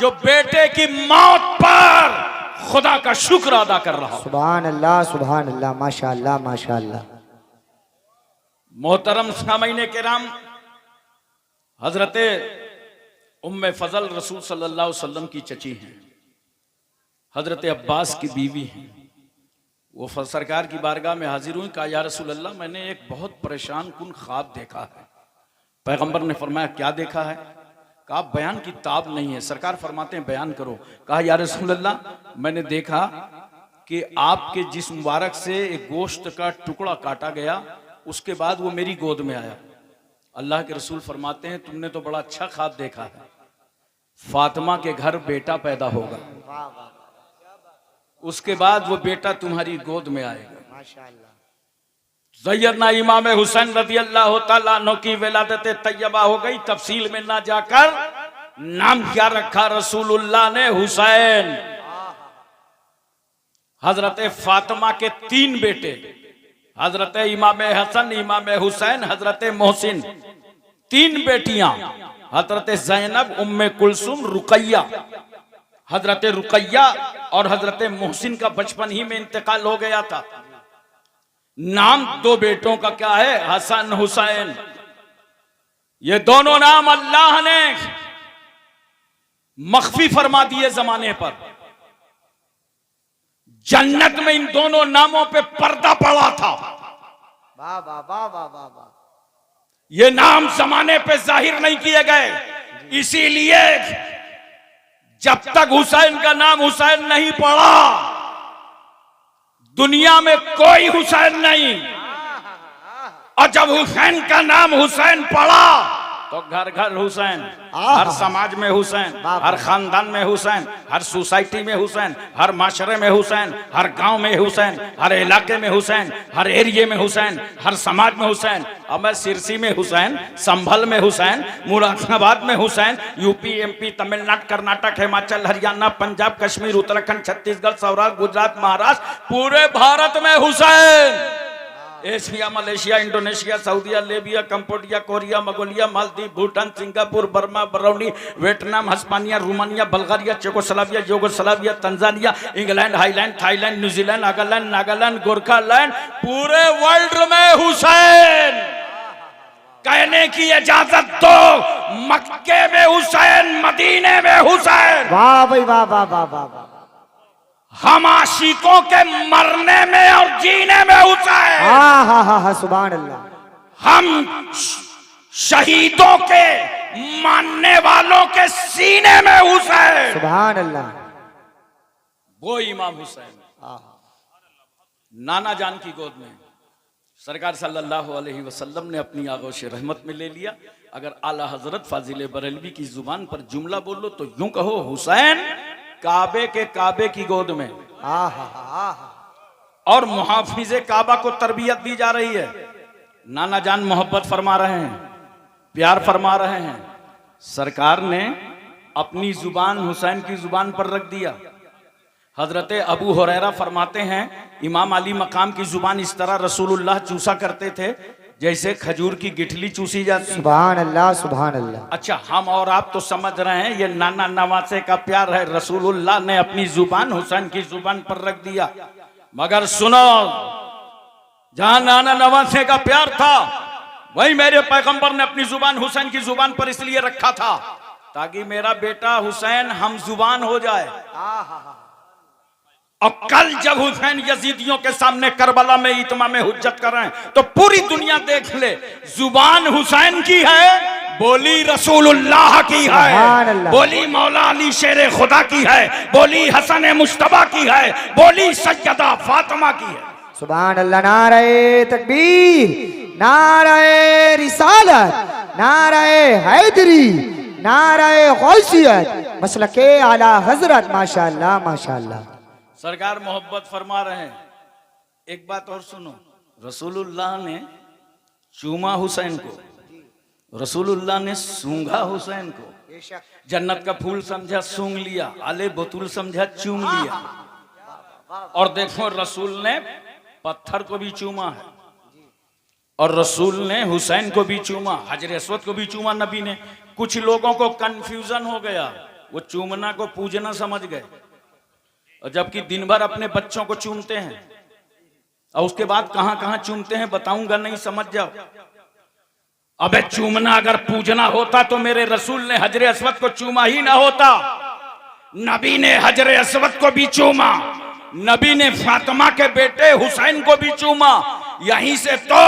Speaker 1: जो बेटे की मौत पर खुदा का शुक्र अदा कर रहा हो।
Speaker 2: सुभान अल्लाह माशाअल्लाह माशाअल्लाह।
Speaker 1: मोहतरम सामईन किराम, हजरत उम्मे फजल रसूल सल्लल्लाहु अलैहि वसल्लम की चची हैं, हजरत अब्बास की बीवी हैं। वो सरकार की बारगाह में हाजिर हुई, कहा या रसूल अल्लाह मैंने एक बहुत परेशान कुन ख्वाब देखा है। पैगंबर ने फरमाया क्या देखा है? कहा बयान की ताब नहीं है। सरकार फरमाते हैं बयान करो। कहा या रसूल अल्लाह मैंने देखा कि आपके जिस्म मुबारक से एक गोश्त का टुकड़ा काटा गया, उसके बाद वो मेरी गोद में आया। अल्लाह के रसूल फरमाते हैं तुमने तो बड़ा अच्छा ख्वाब देखा है, फातिमा के घर बेटा पैदा होगा, उसके बाद वो बेटा तुम्हारी गोद में आएगा। ज़य्यदना इमाम हुसैन रज़ी अल्लाह तआला अन्हु की विलादत तैयबा हो गई। तफसील में ना जाकर नाम क्या रखा रसूलुल्लाह ने? हुसैन। हजरत फातिमा के 3 बेटे, हजरत इमाम हसन, इमाम हुसैन, हजरत मोहसिन, 3 बेटियां, हजरत जैनब, उम्मे कुलसुम, रुकैया। हजरत रुकैया और हजरत मोहसिन का बचपन ही में इंतकाल हो गया था। नाम 2 बेटों का क्या है? हसन, हुसैन। ये दोनों नाम अल्लाह ने मख्फी फरमा दिए जमाने पर। जन्नत में इन दोनों नामों पे पर्दा पड़ा था।
Speaker 2: वाह वाह वाह वाह वाह वाह।
Speaker 1: ये नाम जमाने पे जाहिर नहीं किए गए, इसीलिए जब तक हुसैन का नाम हुसैन नहीं पड़ा, दुनिया में कोई हुसैन नहीं। और जब हुसैन का नाम हुसैन पड़ा तो घर घर हुसैन, हर समाज में हुसैन, हर खानदान में हुसैन, हर सोसाइटी में हुसैन, हर माशरे में हुसैन, हर गांव में हुसैन, हर इलाके में हुसैन, हर एरिया में हुसैन, हर समाज में हुसैन। अब मैं सिरसी में हुसैन, संभल में हुसैन, मुरादाबाद में हुसैन, यूपी, एमपी, तमिलनाडु, कर्नाटक, हिमाचल, हरियाणा, पंजाब, कश्मीर, उत्तराखंड, छत्तीसगढ़, सौराष्ट्र, गुजरात, महाराष्ट्र, पूरे भारत में Hussain. Asia, Malaysia, Indonesia, Saudia, Libya, Cambodia, Korea, Mongolia, Maldives, Bhutan, Singapore, Burma, Brunei, Vietnam, Hispania, Romania, Bulgaria, Czechoslovakia, Yugoslavia, Tanzania, England, Highland, Thailand, New Zealand, Nagaland, Nagaland, Gorkhaland, पूरे वर्ल्ड में हुसैन। कहने की इजाजत दो, मक्के में हुसैन, मदीने में हुसैन।
Speaker 2: वाह भाई वाह वाह वाह वाह वाह।
Speaker 1: हम आशिकों के मरने में और जीने में हुसैन।
Speaker 2: हाँ हाँ हाँ हाँ, सुभान अल्लाह।
Speaker 1: हम शहीदों के मानने वालों के सीने में हुसैन।
Speaker 2: सुभान अल्लाह।
Speaker 1: वो इमाम हुसैन नाना जान की गोद में सरकार सल्लल्लाहु अलैहि वसल्लम ने अपनी आगोश रहमत में ले लिया। अगर आला हजरत फाजिल बरेलवी की जुबान पर जुमला बोलो तो यूं कहो, हुसैन काबे की गोद में। और मुहाफिजे काबा को तरबियत दी जा रही है। नाना जान मोहब्बत फरमा रहे हैं, प्यार फरमा रहे हैं। सरकार ने अपनी जुबान हुसैन की जुबान पर रख दिया। हजरत अबू हुरैरा फरमाते हैं, इमाम अली मकाम की जुबान इस तरह रसूलुल्लाह चूसा करते थे जैसे खजूर की गिठली चूसी जाती।
Speaker 2: सुभान अल्लाह सुभान अल्लाह।
Speaker 1: अच्छा, हम और आप तो समझ रहे हैं ये नाना नवासे का प्यार है। रसूलुल्लाह ने अपनी जुबान हुसैन की जुबान पर रख दिया। मगर सुनो, जहां नाना नवासे का प्यार था, वही मेरे पैगंबर ने अपनी जुबान हुसैन की जुबान पर इसलिए रखा था ताकि मेरा बेटा हुसैन हम जुबान हो जाए। और कल जब हुसैन यजीदियों के सामने करबला में इत्मा में हुज्जत कर रहे हैं तो पूरी दुनिया देख ले, जुबान हुसैन की है, बोली रसूलुल्लाह की है, बोली मौला अली शेर खुदा की है, बोली हसन मुश्तबा की है, बोली सैयदा फातिमा की है।
Speaker 2: सुभान अल्लाह। नारे तकबीर, नारे रिसालत, नारे हैदरी, नारे गौसियत, मसलके आला हजरत। माशाअल्लाह माशाअल्लाह।
Speaker 1: सरकार मोहब्बत फरमा रहे हैं। एक बात और सुनो, रसूलुल्लाह ने चूमा हुसैन को, रसूलुल्लाह ने सूंघा हुसैन को। जन्नत का फूल समझा सूंघ लिया, आले बतूल समझा चूम लिया। और देखो, रसूल ने पत्थर को भी चूमा है और रसूल ने हुसैन को भी चूमा, हजर अस्वद को भी चूमा नबी ने। कुछ लोगों को कंफ्यूजन हो गया, वो चूमना को पूजना समझ गए, और जबकि दिन भर अपने बच्चों को चूमते हैं और उसके बाद कहां कहां चूमते हैं बताऊंगा, नहीं समझ जाओ। अबे चूमना अगर पूजना होता तो मेरे रसूल ने हजर अस्वद को चूमा ही ना होता। नबी ने हजर अस्वद को भी चूमा, नबी ने फातिमा के बेटे हुसैन को भी चूमा। यहीं से तो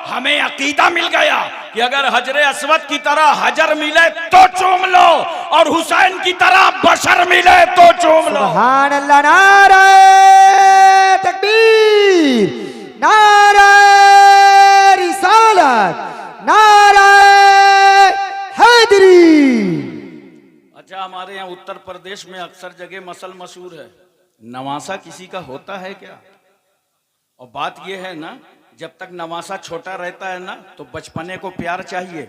Speaker 1: हमें अकीदा मिल गया कि अगर हजर अस्वद की तरह हजर मिले तो चूम लो और हुसैन की तरह बशर मिले तो चूम लो।
Speaker 2: सुभान अल्लाह। नारे तकबीर, नारे रिसालत, नारे हैदरी।
Speaker 1: अच्छा, हमारे यहाँ उत्तर प्रदेश में अक्सर जगह मसल मशहूर है, नवासा किसी का होता है क्या? और बात यह है ना, जब तक नवासा छोटा रहता है ना तो बचपने को प्यार चाहिए,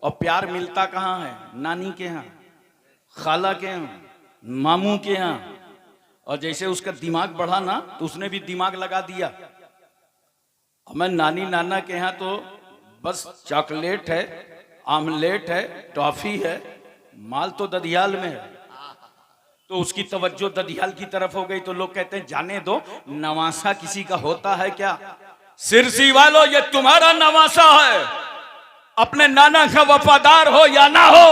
Speaker 1: और प्यार मिलता कहाँ है? नानी के यहाँ, खाला के यहाँ, मामू के यहाँ। और जैसे उसका दिमाग बढ़ा ना तो उसने भी दिमाग लगा दिया। मैं नानी नाना के यहाँ तो बस चॉकलेट है, आमलेट है, टॉफी है, माल तो ददियाल में है। तो उसकी तवज्जो ददियाल की तरफ हो गई तो लोग कहते हैं जाने दो, नवासा किसी का होता है क्या? सिरसी वालों, ये तुम्हारा नवासा है, अपने नाना का वफादार हो या ना हो,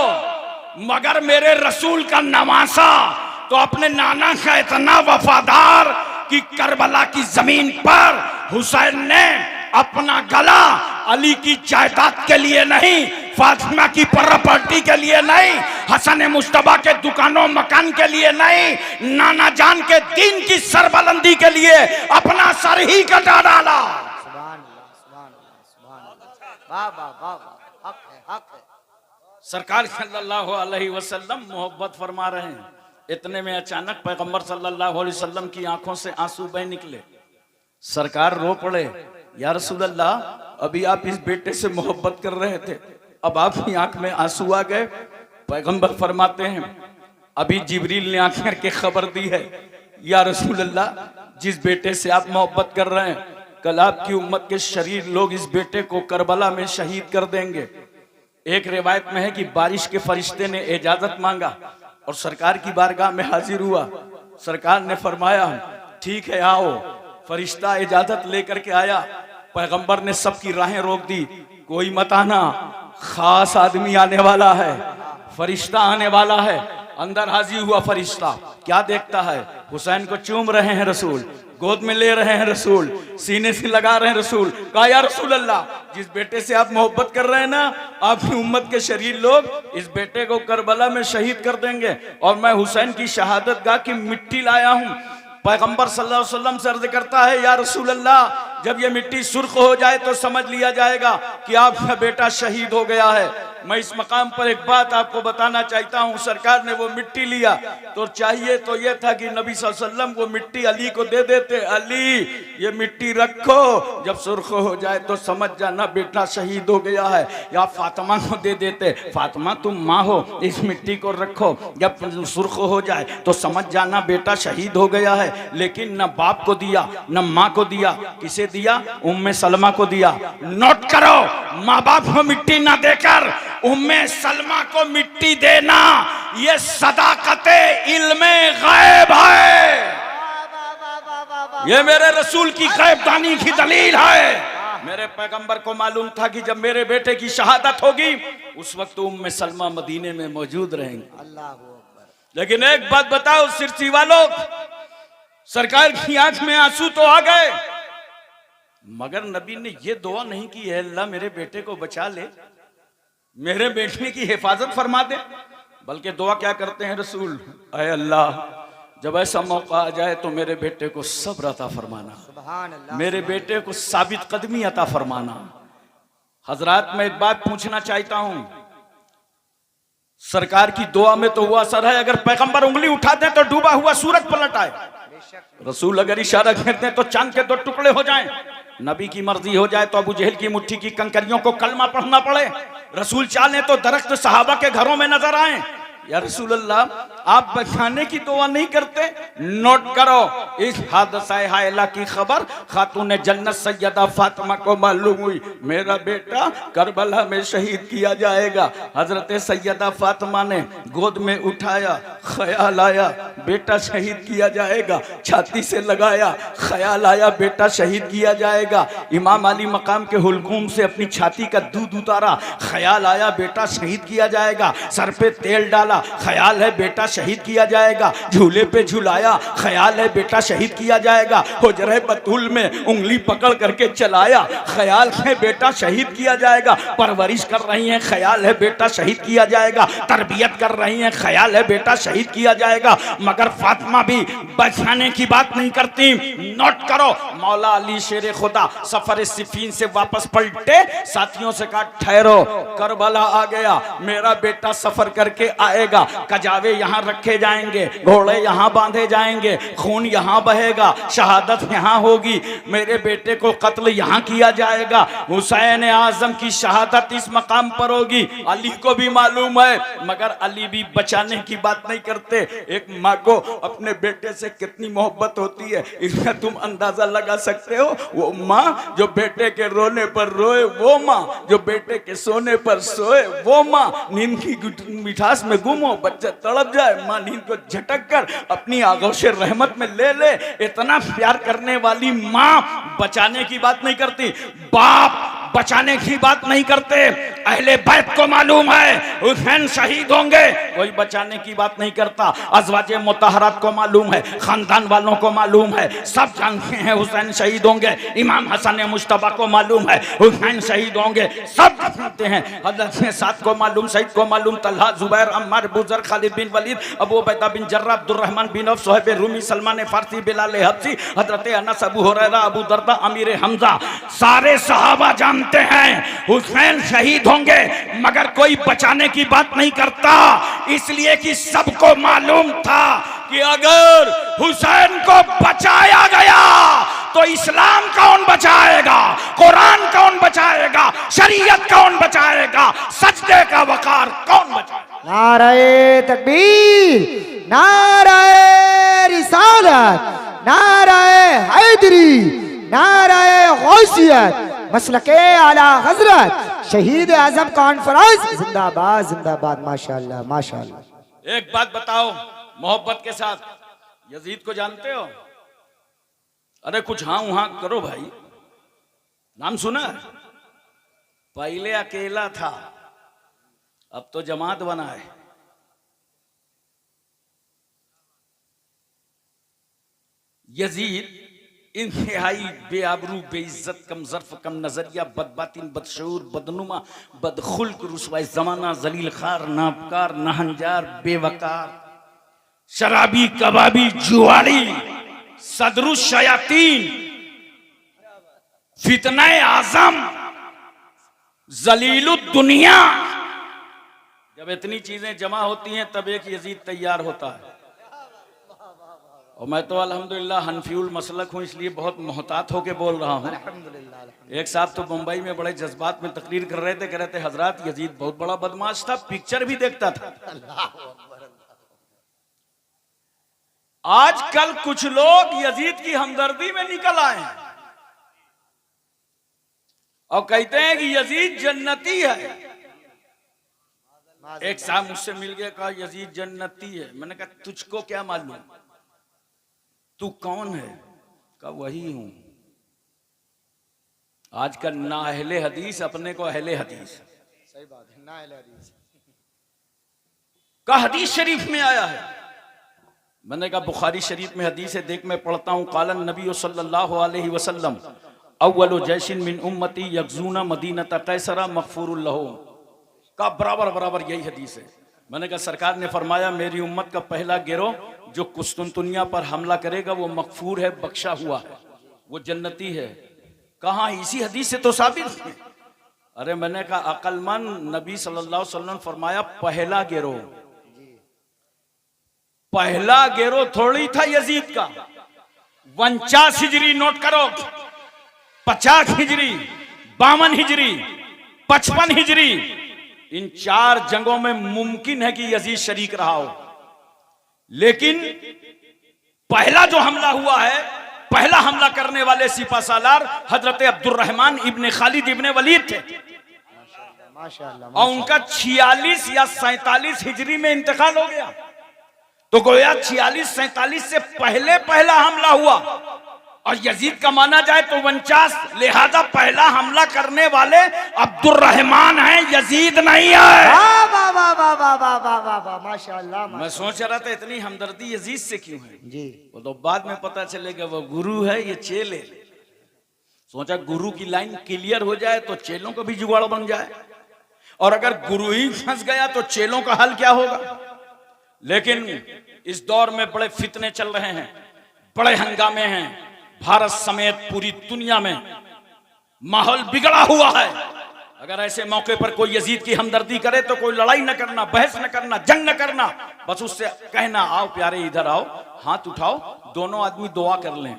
Speaker 1: मगर मेरे रसूल का नवासा तो अपने नाना का इतना वफादार कि करबला की जमीन पर हुसैन ने अपना गला अली की जायदाद के लिए नहीं, फातिमा की प्रॉपर्टी के लिए नहीं, हसन मुश्तबा के दुकानों मकान के लिए नहीं, नाना जान के दीन की सरबलंदी के लिए अपना सर ही कटा डाला।
Speaker 2: सुभान अल्लाह, सुभान अल्लाह, सुभान अल्लाह। वाह वाह वाह वाह, हक है, हक है।
Speaker 1: सरकार सल्लल्लाहु अलैहि वसल्लम मोहब्बत फरमा रहे हैं। इतने में अचानक पैगंबर सल्लल्लाहु अलैहि वसल्लम की आंखों से आंसू बह निकले। सरकार रो पड़े, या रसूल अल्लाह, अभी आप इस बेटे से मोहब्बत कर रहे थे, अब आपकी आंख में आंसू आ गए। पैगंबर फरमाते हैं, अभी जिब्रील ने आंख करके खबर दी है, या रसूल अल्लाह, जिस बेटे से आप मोहब्बत कर रहे हैं, कल आपकी उम्मत के शरीर लोग इस बेटे को करबला में शहीद कर देंगे। एक रिवायत में है कि बारिश के फरिश्ते ने इजाजत मांगा और सरकार की बारगाह में हाजिर हुआ। सरकार ने फरमाया, ठीक है आओ। फरिश्ता इजाजत लेकर के आया। पैगंबर ने सबकी राहें रोक दी, कोई मत आना, खास आदमी आने वाला है, फरिश्ता आने वाला है। अंदर हाजिर हुआ फरिश्ता, क्या देखता है? हुसैन को चूम रहे हैं रसूल, गोद में ले रहे हैं रसूल, सीने से लगा रहे हैं रसूल। कहा, या रसूल अल्लाह, जिस बेटे से आप मोहब्बत कर रहे हैं ना, आपकी उम्मत के शरीर लोग इस बेटे को करबला में शहीद कर देंगे और मैं हुसैन की शहादत गाह की मिट्टी लाया हूं। पैगंबर सल्लल्लाहु अलैहि वसल्लम से अर्ज करता है, या रसूल अल्लाह, जब ये मिट्टी सुर्ख हो जाए तो समझ लिया जाएगा कि आपका बेटा शहीद हो गया है। मैं इस मकाम पर एक बात आपको बताना चाहता हूं, सरकार ने वो मिट्टी लिया तो चाहिए तो ये था कि नबी सल्लल्लाहु अलैहि वसल्लम वो मिट्टी अली को दे देते, अली ये मिट्टी रखो, जब सुर्ख हो जाए तो समझ जाना बेटा शहीद हो गया है। या फातिमा को दे देते, फातिमा तुम माँ हो, इस मिट्टी को रखो, जब सुर्ख हो जाए तो समझ जाना बेटा शहीद हो गया है। लेकिन न बाप को दिया, न माँ को दिया, किसे दिया? उम्मे सलमा को दिया। नोट करो, माँ बाप को मिट्टी ना देकर उम्मे सलमा को मिट्टी देना, ये सदाकते इल्मे गैब है। ये मेरे रसूल की गैबदानी की दलील है। मेरे पैगंबर को मालूम था कि जब मेरे बेटे की शहादत होगी उस वक्त उम्मे सलमा मदीने में मौजूद रहेंगे।
Speaker 2: अल्लाह अकबर।
Speaker 1: लेकिन एक बात बताओ सिरसी वालों, सरकार की आंख में आंसू तो आ गए, मगर नबी ने ये दुआ नहीं की, है अल्लाह मेरे बेटे को बचा ले, मेरे बेटे की हिफाजत फरमा दे, बल्कि दुआ क्या करते हैं रसूल, ऐ अल्लाह, जब ऐसा मौका आ जाए तो मेरे बेटे को सब्र अता फरमाना,
Speaker 2: सुभान अल्लाह,
Speaker 1: मेरे बेटे को साबित कदमी अता फरमाना। हजरात, मैं एक बात पूछना चाहता हूं, सरकार की दुआ में तो हुआ असर है, अगर पैगंबर उंगली उठाते तो डूबा हुआ सूरज पलट आए, रसूल अगर इशारा करते हैं तो चांद के 2 टुकड़े हो जाएं, नबी की मर्जी हो जाए तो अबू जहल की मुट्ठी की कंकरियों को कलमा पढ़ना पड़े, रसूल चाहे तो दरख्त सहाबा के घरों में नजर आए। या रसूल अल्लाह, आप बचाने की दुआ नहीं करते? नोट करो, इस हादसा हायला की खबर खातून जन्नत सैयदा फातिमा को मालूम हुई, मेरा बेटा करबला में शहीद किया जाएगा। हजरत सैयदा फातिमा ने गोद में उठाया, ख्याल आया बेटा शहीद किया जाएगा, छाती से लगाया, ख्याल आया बेटा शहीद किया जाएगा। इमाम अली मकाम के हुलकूम से अपनी छाती का दूध उतारा, ख्याल आया बेटा शहीद किया जाएगा, सर पे तेल डाला, ख्याल है बेटा शहीद किया जाएगा, झूले पे झुलाया, ख्याल है बेटा शहीद किया जाएगा, हुजरे बतूल में उंगली पकड़ करके चलाया, ख्याल है बेटा शहीद किया जाएगा, परवरिश कर रही हैं, ख्याल है बेटा शहीद किया जाएगा, तरबियत कर रही हैं, ख्याल है बेटा शहीद किया जाएगा। मगर फातिमा भी बचाने की बात नहीं करती। नोट करो, मौला अली शेर खुदा सफर सिफीन से वापस पलटे, साथियों से कहा ठहरो, करबला आ गया, मेरा बेटा सफर करके आए आएगा, कजावे यहाँ रखे जाएंगे, घोड़े यहाँ बांधे जाएंगे, खून यहाँ बहेगा, शहादत यहाँ होगी, मेरे बेटे को कत्ल यहाँ किया जाएगा, हुसैन आजम की शहादत इस मकाम पर होगी। अली को भी मालूम है, मगर अली भी बचाने की बात नहीं करते। एक माँ को अपने बेटे से कितनी मोहब्बत होती है, इसमें तुम अंदाजा लगा सकते हो। वो माँ जो बेटे के रोने पर रोए, वो माँ जो बेटे के सोने पर सोए, वो माँ नींद की मिठास में गुम हो, बच्चा तड़प जाए, माँ नींद को झटक कर अपनी आगोश रहमत में ले ले। इतना प्यार करने वाली माँ बचाने की बात नहीं करती, बाप बचाने की बात नहीं करते। अहले बैत को मालूम है हुसैन शहीद होंगे, कोई बचाने की बात नहीं करता। अज़वाजे मुतहरात को मालूम है, खानदान वालों को मालूम है, सब जानते हैं हुसैन शहीद होंगे। इमाम हसन मुश्तबा को मालूम है हुसैन शहीद होंगे, सब जानते हैं। हज़रत साद को मालूम, सईद को मालूम, तलहा, जुबैर, अम्मार, बुज़र, खालिद बिन वलीद, अबू उबैदा बिन जर्रा, अब्दुर्रहमान बिन औफ, सुहैब रूमी, सलमान फारसी, बिलाल हबशी, हज़रत अनस, अबू हुरैरा, अबू दरदा, अमीर हमजा, सारे सहाबा जानते हैं हुसैन शहीद होंगे, मगर कोई बचाने की बात नहीं करता, इसलिए कि सबको मालूम था कि अगर हुसैन को बचाया गया तो इस्लाम कौन बचाएगा, कुरान कौन बचाएगा, शरीयत कौन बचाएगा, सजदे का वकार कौन बचाएगा।
Speaker 2: नारे तकबीर, नारे रिसालत, नारे हैदरी, नारे गौसियत, मसलके आला हजरत शहीद आजम कॉन्फ्रेंस जिंदाबाद जिंदाबाद। माशाअल्लाह माशाअल्लाह।
Speaker 1: एक बात बताओ मोहब्बत के साथ, यजीद को जानते हो? अरे कुछ हाँ वहां करो भाई, नाम सुना? पहले अकेला था, अब तो जमात बना है। यजीद इंतहाई बेआबरू, बेइज्जत, कम ज़र्फ, कम नजरिया, बदबातिन, बदशऊर, बदनुमा, बदखुल्क, रुसवाए ज़माना, जलील खार, नापकार, नहंजार, बेवकार, शराबी, कबाबी, जुआरी, सदरु शयातीन, फितनाए आजम, जलीलुद दुनिया। जब इतनी चीजें जमा होती हैं तब एक यजीद तैयार होता है। और मैं तो अल्हम्दुलिल्लाह हनफियुल मसलक हूँ, इसलिए बहुत मोहतात होके बोल रहा हूँ। एक साहब तो मुंबई में बड़े जज्बात में तकरीर कर रहे थे, कह रहे थे हजरत यजीद बहुत बड़ा बदमाश था, पिक्चर भी देखता था। आजकल कुछ लोग यजीद की हमदर्दी में निकल आए हैं और कहते हैं कि यजीद जन्नती है। एक साहब मुझसे मिल गया, कहा यजीद जन्नती है। मैंने कहा तुझको क्या मालूम, तू कौन है? कहा वही हूं। आजकल ना अहले हदीस अपने को अहले हदीस,
Speaker 2: सही बात है, ना अहले हदीस
Speaker 1: का हदीस शरीफ में आया है। मैंने कहा बुखारी शरीफ में हदीस है, देख मैं पढ़ता हूँ। कालन नबी सल्लल्लाहु अलैहि वसल्लम अव्वलु जैशिन मिन उम्मती यगजूना मदीनता कैसरा मगफूरुल लहुम, का बराबर बराबर यही हदीस है। मैंने कहा सरकार ने फरमाया मेरी उम्मत का पहला गिरोह जो कुस्तुनतुनिया पर हमला करेगा वो मगफूर है, बख्शा हुआ है, वो जन्नती है। कहाँ? इसी हदीस से तो साबित है। अरे मैंने कहा अक्लमंद नबी सल्लल्लाहु अलैहि वसल्लम फरमाया पहला गिरोह, पहला गिरोह थोड़ी था यजीद का। 49 हिजरी नोट करो, 50 हिजरी, 52 हिजरी, 55 हिजरी, इन 4 जंगों में मुमकिन है कि यजीद शरीक रहा हो, लेकिन पहला जो हमला हुआ है, पहला हमला करने वाले सिपासालार हजरत अब्दुर्रहमान इब्ने खालिद इब्ने वलीद थे।
Speaker 2: माशाअल्लाह।
Speaker 1: और उनका 46 या 47 हिजरी में इंतकाल हो गया। तो गोया 46-47 से पहले पहला हमला हुआ। और यजीद का माना जाए तो 49, लिहाजा पहला हमला करने वाले अब्दुर्रहमान हैं, यजीद नहीं है।
Speaker 2: माशाअल्लाह।
Speaker 1: मैं सोच रहा था इतनी हमदर्दी यजीद से क्यों है
Speaker 2: जी,
Speaker 1: वो तो बाद में पता चलेगा वो गुरु है ये चेले। सोचा गुरु की लाइन क्लियर हो जाए तो चेलों का भी जुगाड़ बन जाए, और अगर गुरु ही फंस गया तो चेलों का हाल क्या होगा। लेकिन इस दौर में बड़े फितने चल रहे हैं, बड़े हंगामे हैं, भारत समेत पूरी दुनिया में माहौल बिगड़ा हुआ है। अगर ऐसे मौके पर कोई यजीद की हमदर्दी करे तो कोई लड़ाई न करना, बहस न करना, जंग न करना, बस उससे कहना आओ प्यारे इधर आओ, हाथ उठाओ, दोनों आदमी दुआ कर लें,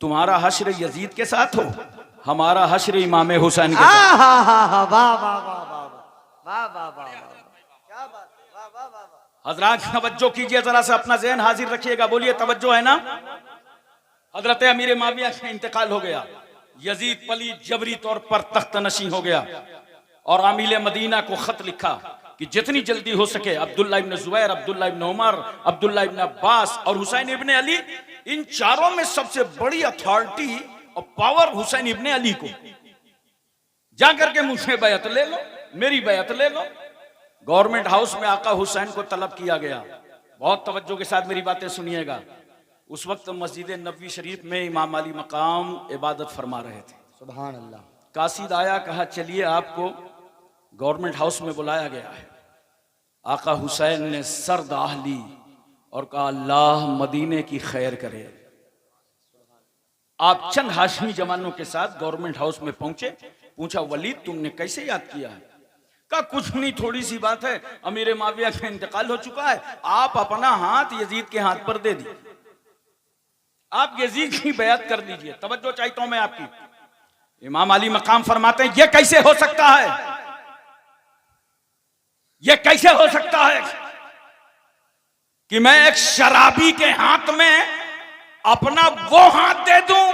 Speaker 1: तुम्हारा हश्र यजीद के साथ हो, हमारा हश्र इमाम हुसैन के साथ।
Speaker 2: वाह वाह वाह वाह वाह वाह वाह, क्या बात, वाह वाह वाह।
Speaker 1: हजरात तवज्जो कीजिए, जरा से अपना ज़हन हाजिर रखिएगा, बोलिए तवज्जो है ना। हजरत अमीर माविया का इंतकाल हो गया, यजीद पलीद जबरी तौर पर तख्त नशी हो गया और आमिल मदीना को खत लिखा कि जितनी जल्दी हो सके अब्दुल्ला इब्न जुबैर, अब्दुल्ला इब्न उमर, अब्दुल्ला इब्न अब्बास और हुसैन इब्न अली, इन चारों में सबसे बड़ी अथॉरिटी और पावर हुसैन इब्न अली को, जाकर के मुझसे बैत ले लो, मेरी बैत ले लो। गवर्नमेंट हाउस में आका हुसैन को तलब किया गया। बहुत तवज्जो के साथ मेरी बातें सुनिएगा। उस वक्त मस्जिद नबवी शरीफ में इमाम अली मकाम इबादत फरमा रहे थे।
Speaker 2: सुभान अल्लाह।
Speaker 1: कासिद आया, कहा चलिए आपको गवर्नमेंट हाउस में बुलाया गया है। आका हुसैन ने सर दाह ली और कहा अल्लाह मदीने की खैर करे। आप चंद हाशमी जवानों के साथ गवर्नमेंट हाउस में पहुंचे, पूछा वलीद तुमने कैसे याद किया है? कहा कुछ नहीं, थोड़ी सी बात है, अमीर माविया का इंतकाल हो चुका है, आप अपना हाथ यजीद के हाथ पर दे दीजिए, आप यजीद की बैत कर दीजिए। तवज्जो चाहता हूं मैं आपकी। इमाम अली मकाम फरमाते हैं ये कैसे हो सकता है, ये कैसे हो सकता है कि मैं एक शराबी के हाथ में अपना वो हाथ दे दूं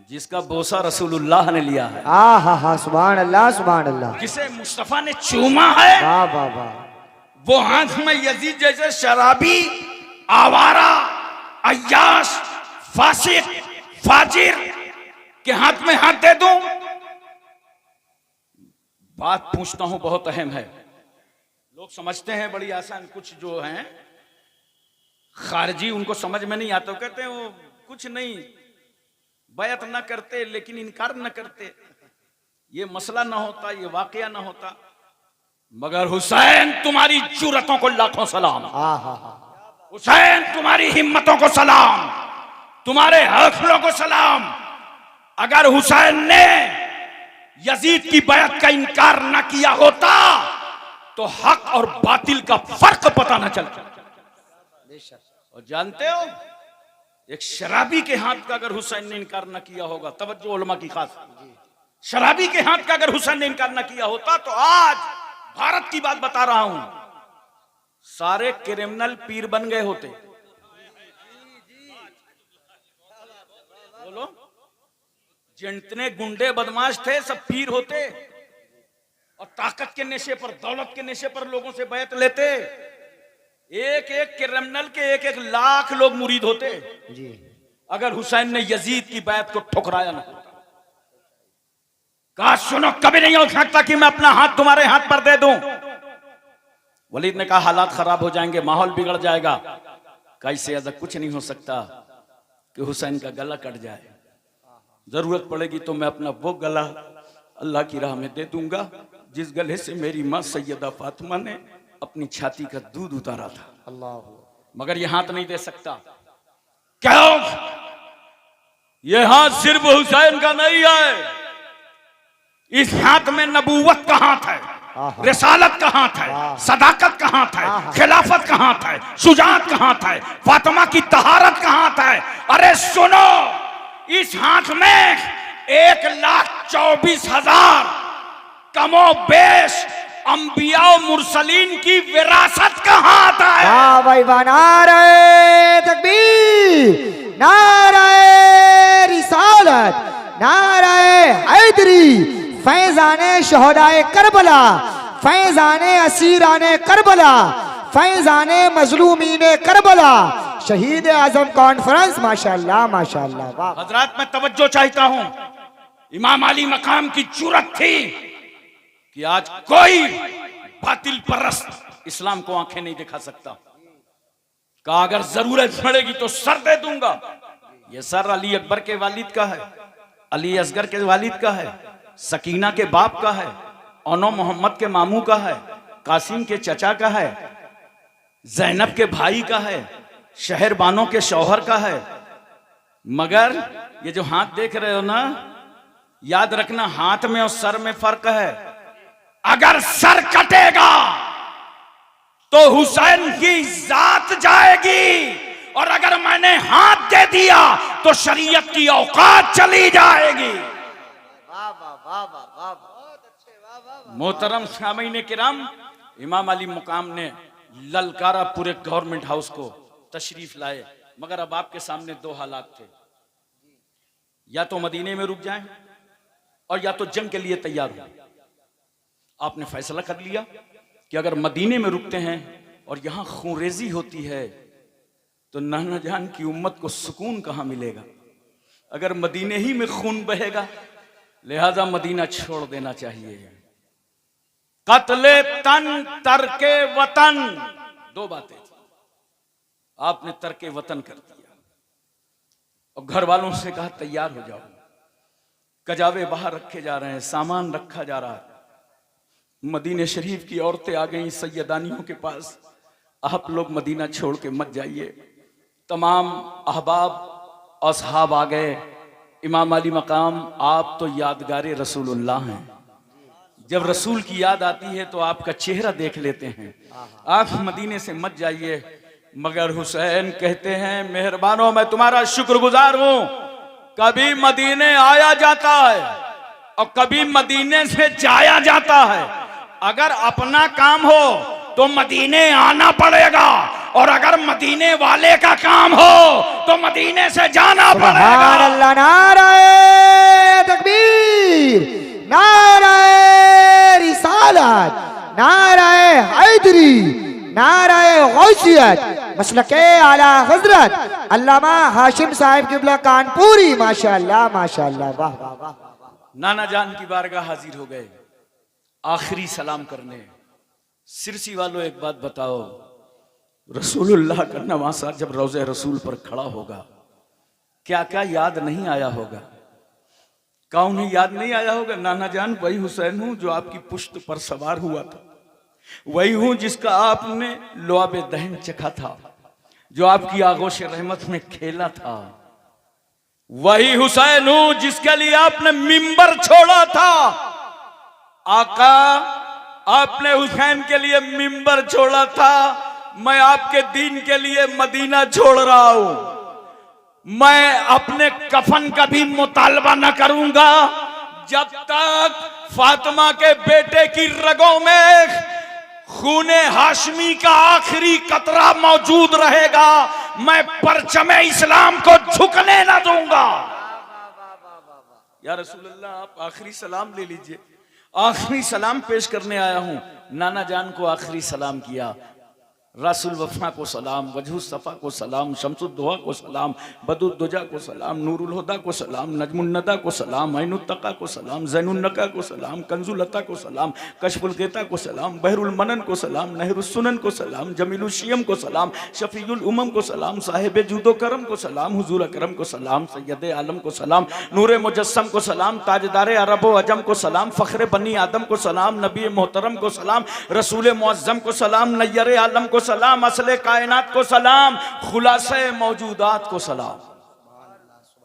Speaker 1: जिसका बोसा रसूलुल्लाह ने लिया है,
Speaker 2: हा सुभान अल्लाह सुभान अल्लाह,
Speaker 1: जिसे मुस्तफा ने चूमा है,
Speaker 2: वाह वाह वाह,
Speaker 1: वो हाथ में यजीद जैसे शराबी, आवारा, अय्याश, फासिक, फाजिर के हाथ में हाथ दे दूं? बात पूछता हूं, बहुत अहम है। लोग समझते हैं बड़ी आसान, कुछ जो हैं खारजी उनको समझ में नहीं आता, वो कहते हैं वो कुछ नहीं, बैत न करते लेकिन इनकार न करते, ये मसला ना होता, ये वाकया ना होता। मगर हुसैन तुम्हारी जुर्रतों को लाखों सलाम, हुसैन तुम्हारी हिम्मतों को सलाम, तुम्हारे हौसलों को सलाम। अगर हुसैन ने यजीद की बैत का इनकार न किया होता तो हक और बातिल का फर्क पता न चलता। और जानते हो एक शराबी के हाथ का अगर हुसैन ने इनकार न किया होगा, तवज्जो उलमा की खास, शराबी के हाथ का अगर हुसैन ने इनकार न किया होता तो आज भारत की बात बता रहा हूं, सारे क्रिमिनल पीर बन गए होते। बोलो, जितने गुंडे बदमाश थे सब पीर होते और ताकत के नशे पर, दौलत के नशे पर लोगों से बैत लेते। एक एक क्रिमिनल के एक एक लाख लोग मुरीद होते जी, अगर हुसैन ने यजीद की बैत को ठुकराया ना होता। कहा सुनो, कभी नहीं हो सकता कि मैं अपना हाथ तुम्हारे हाथ पर दे दूं। वलीद ने कहा हालात खराब हो जाएंगे, माहौल बिगड़ जाएगा। कैसे? ऐसा कुछ नहीं हो सकता कि हुसैन का गला कट जाए, जरूरत पड़ेगी तो मैं अपना वो गला अल्लाह की राह में दे दूंगा जिस गले से मेरी मां सैयदा फातिमा ने अपनी छाती का दूध उतारा था। अल्लाह, मगर ये हाथ नहीं दे सकता। क्यों? ये हाथ सिर्फ हुसैन का नहीं है, इस हाथ में नबूवत का हाथ है, रिसालत का हाथ है, सदाकत का हाथ है, खिलाफत का हाथ है, शुजाअत का हाथ है, फातिमा की तहारत का हाथ है। अरे सुनो, इस हाथ में 1,24,000 कमो बेश अंबिया और मुरसलीन की विरासत का हाथ है।
Speaker 2: वाह भाई वाह, नारे तकबीर, नारे रिसालत, नारे हैदरी, फैजाने शहदाए करबला, फैजाने असीराने करबला, फैजाने मजलूमीने करबला, शहीद आजम कॉन्फ्रेंस, माशाअल्लाह माशाअल्लाह। वाह
Speaker 1: हजरात, मैं तवज्जो चाहता हूं। इमाम अली मकाम की जुर्रत थी कि आज कोई बातिल परस्त इस्लाम को आंखें नहीं दिखा सकता। कहा अगर जरूरत पड़ेगी तो सर दे दूंगा। ये सर अली अकबर के वालिद का है, अली असगर के वालिद का है, सकीना के बाप का है, ओनो मोहम्मद के मामू का है, कासिम के चचा का है, जैनब के भाई का है, शहर बानो के शौहर का है। मगर ये जो हाथ देख रहे हो ना, याद रखना, हाथ में और सर में फर्क है। अगर सर कटेगा तो हुसैन की जात जाएगी, और अगर मैंने हाथ दे दिया तो शरीयत की औकात चली जाएगी।
Speaker 2: वाह वाह वाह वाह वाह, बहुत अच्छे, वाह वाह वाह।
Speaker 1: मोहतरम सामीन किराम, इमाम अली मुकाम ने ललकारा पूरे गवर्नमेंट हाउस को, तशरीफ लाए, मगर अब आपके सामने दो हालात थे, या तो मदीने में रुक जाएं और या तो जंग के लिए तैयार हो। आपने फैसला कर लिया कि अगर मदीने में रुकते हैं और यहां खूनरेजी होती है तो नाना जान की उम्मत को सुकून कहां मिलेगा। अगर मदीने ही में खून बहेगा, लिहाजा मदीना छोड़ देना चाहिए। कत्ले तन तरके वतन, दो बातें थी। आपने तरके वतन कर दिया और घर वालों से कहा तैयार हो जाओ। कजावे बाहर रखे जा रहे हैं, सामान रखा जा रहा है। मदीने शरीफ की औरतें आ गई सैयदानियों के पास, आप लोग मदीना छोड़ के मत जाइए। तमाम अहबाब असहाब आ गए। इमाम अली मकाम, आप तो यादगारे रसूलुल्लाह हैं। जब रसूल की याद आती है तो आपका चेहरा देख लेते हैं। आप मदीने से मत जाइए। मगर हुसैन कहते हैं, मेहरबानो, मैं तुम्हारा शुक्रगुजार हूं। कभी मदीने आया जाता है और कभी मदीने से जाया जाता है। अगर अपना काम हो तो मदीने आना पड़ेगा, और अगर मदीने वाले का काम हो तो मदीने से जाना पड़ेगा।
Speaker 2: अल्लाह, नाराए तकबीर, नाराए रिसालत, नाराए हैदरी, नाराए गौसियत, मसलके आला हजरत अल्लामा हाशिम साहिब किबला कानपुरी। माशाअल्लाह माशाअल्लाह, वाह वाह वाह।
Speaker 1: नाना जान की बारगाह हाजिर हो गए आखिरी सलाम करने। सिरसी वालों, एक बात बताओ, रसूलुल्लाह का नवासा जब रोज़े रसूल पर खड़ा होगा, क्या क्या याद नहीं आया होगा? कौन ही याद नहीं आया होगा? नाना जान, वही हुसैन हूं जो आपकी पुश्त पर सवार हुआ था, वही हूं जिसका आपने लुआबे दहन चखा था, जो आपकी आगोश रहमत में खेला था। वही हुसैन हूं जिसके लिए आपने मिंबर छोड़ा था। आका, आपने हुसैन के लिए मिंबर छोड़ा था, मैं आपके दीन के लिए मदीना छोड़ रहा हूं। मैं अपने कफन का भी मुतालबा न करूंगा जब तक फातिमा के बेटे की रगों में खूने हाशमी का आखिरी कतरा मौजूद रहेगा। मैं परचमे इस्लाम को झुकने न दूंगा। या रसूलल्लाह, आप आखिरी सलाम ले लीजिए। आखिरी सलाम पेश करने आया हूं। नाना जान को आखिरी सलाम किया। रसूल वफा को सलाम, वजहु सफ़ा को सलाम, शम्सुद्दोहा को सलाम, बदुद्दुजा को सलाम, नूरुल हुदा को सलाम, नजमुन्नदा को सलाम, ऐनुत्तका को सलाम, ज़ैनुन्नका को सलाम, कंजुलता को सलाम, कशफुल ग़िता को सलाम, बहरुल मनन को सलाम, नहरुस सुनन को सलाम, जमीलुल शियम को सलाम, शफीउल उमम को सलाम, साहिब जूदो करम को सलाम, हुजूर अकरम को सलाम, सैयद आलम को सलाम, नूरे मुजस्सम को सलाम, ताजदार अरब व अजम को सलाम, फ़ख्र बनी आदम को सलाम, नबी मोहतरम को सलाम, रसूल मुअज़्ज़म को सलाम, नय्यर आलम को सलाम, असले कायनात को सलाम, खुलासे मौजूदात को सलाम।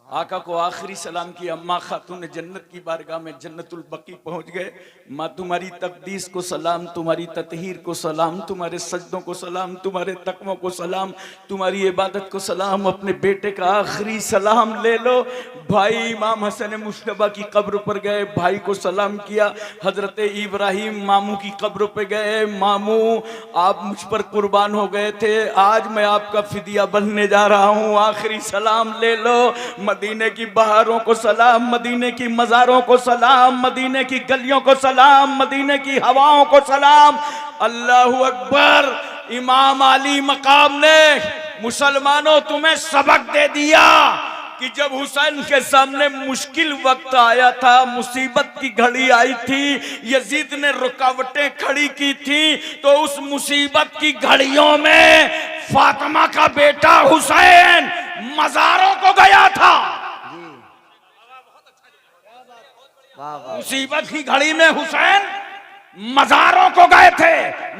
Speaker 1: आका को आखिरी सलाम की। अम्मा खातून जन्नत की बारगाह में जन्नतुल बकी पहुंच गए। माँ, तुम्हारी तकदीस को सलाम, तुम्हारी ततहीर को सलाम, तुम्हारे सजदों को सलाम, तुम्हारे तकवों को सलाम, तुम्हारी इबादत को सलाम। अपने बेटे का आखिरी सलाम ले लो। भाई इमाम हसन मुश्तबा की कब्र पर गए, भाई को सलाम किया। हजरत इब्राहिम मामू की कब्र पर गए, मामू आप मुझ पर कुर्बान हो गए थे, आज मैं आपका फिदिया बनने जा रहा हूँ, आखिरी सलाम ले लो। मदीने की बहारों को सलाम, मदीने की मज़ारों को सलाम, मदीने की गलियों को सलाम, मदीने की हवाओं को सलाम। अल्लाहु अकबर। इमाम अली मकाम ने मुसलमानों तुम्हें सबक दे दिया कि जब हुसैन के सामने मुश्किल वक्त आया था, मुसीबत की घड़ी आई थी, यजीद ने रुकावटें खड़ी की थी, तो उस मुसीबत की घड़ियों में फातिमा का बेटा हुसैन मज़ारों को गया था। मुसीबत की घड़ी में हुसैन मज़ारों को गए थे।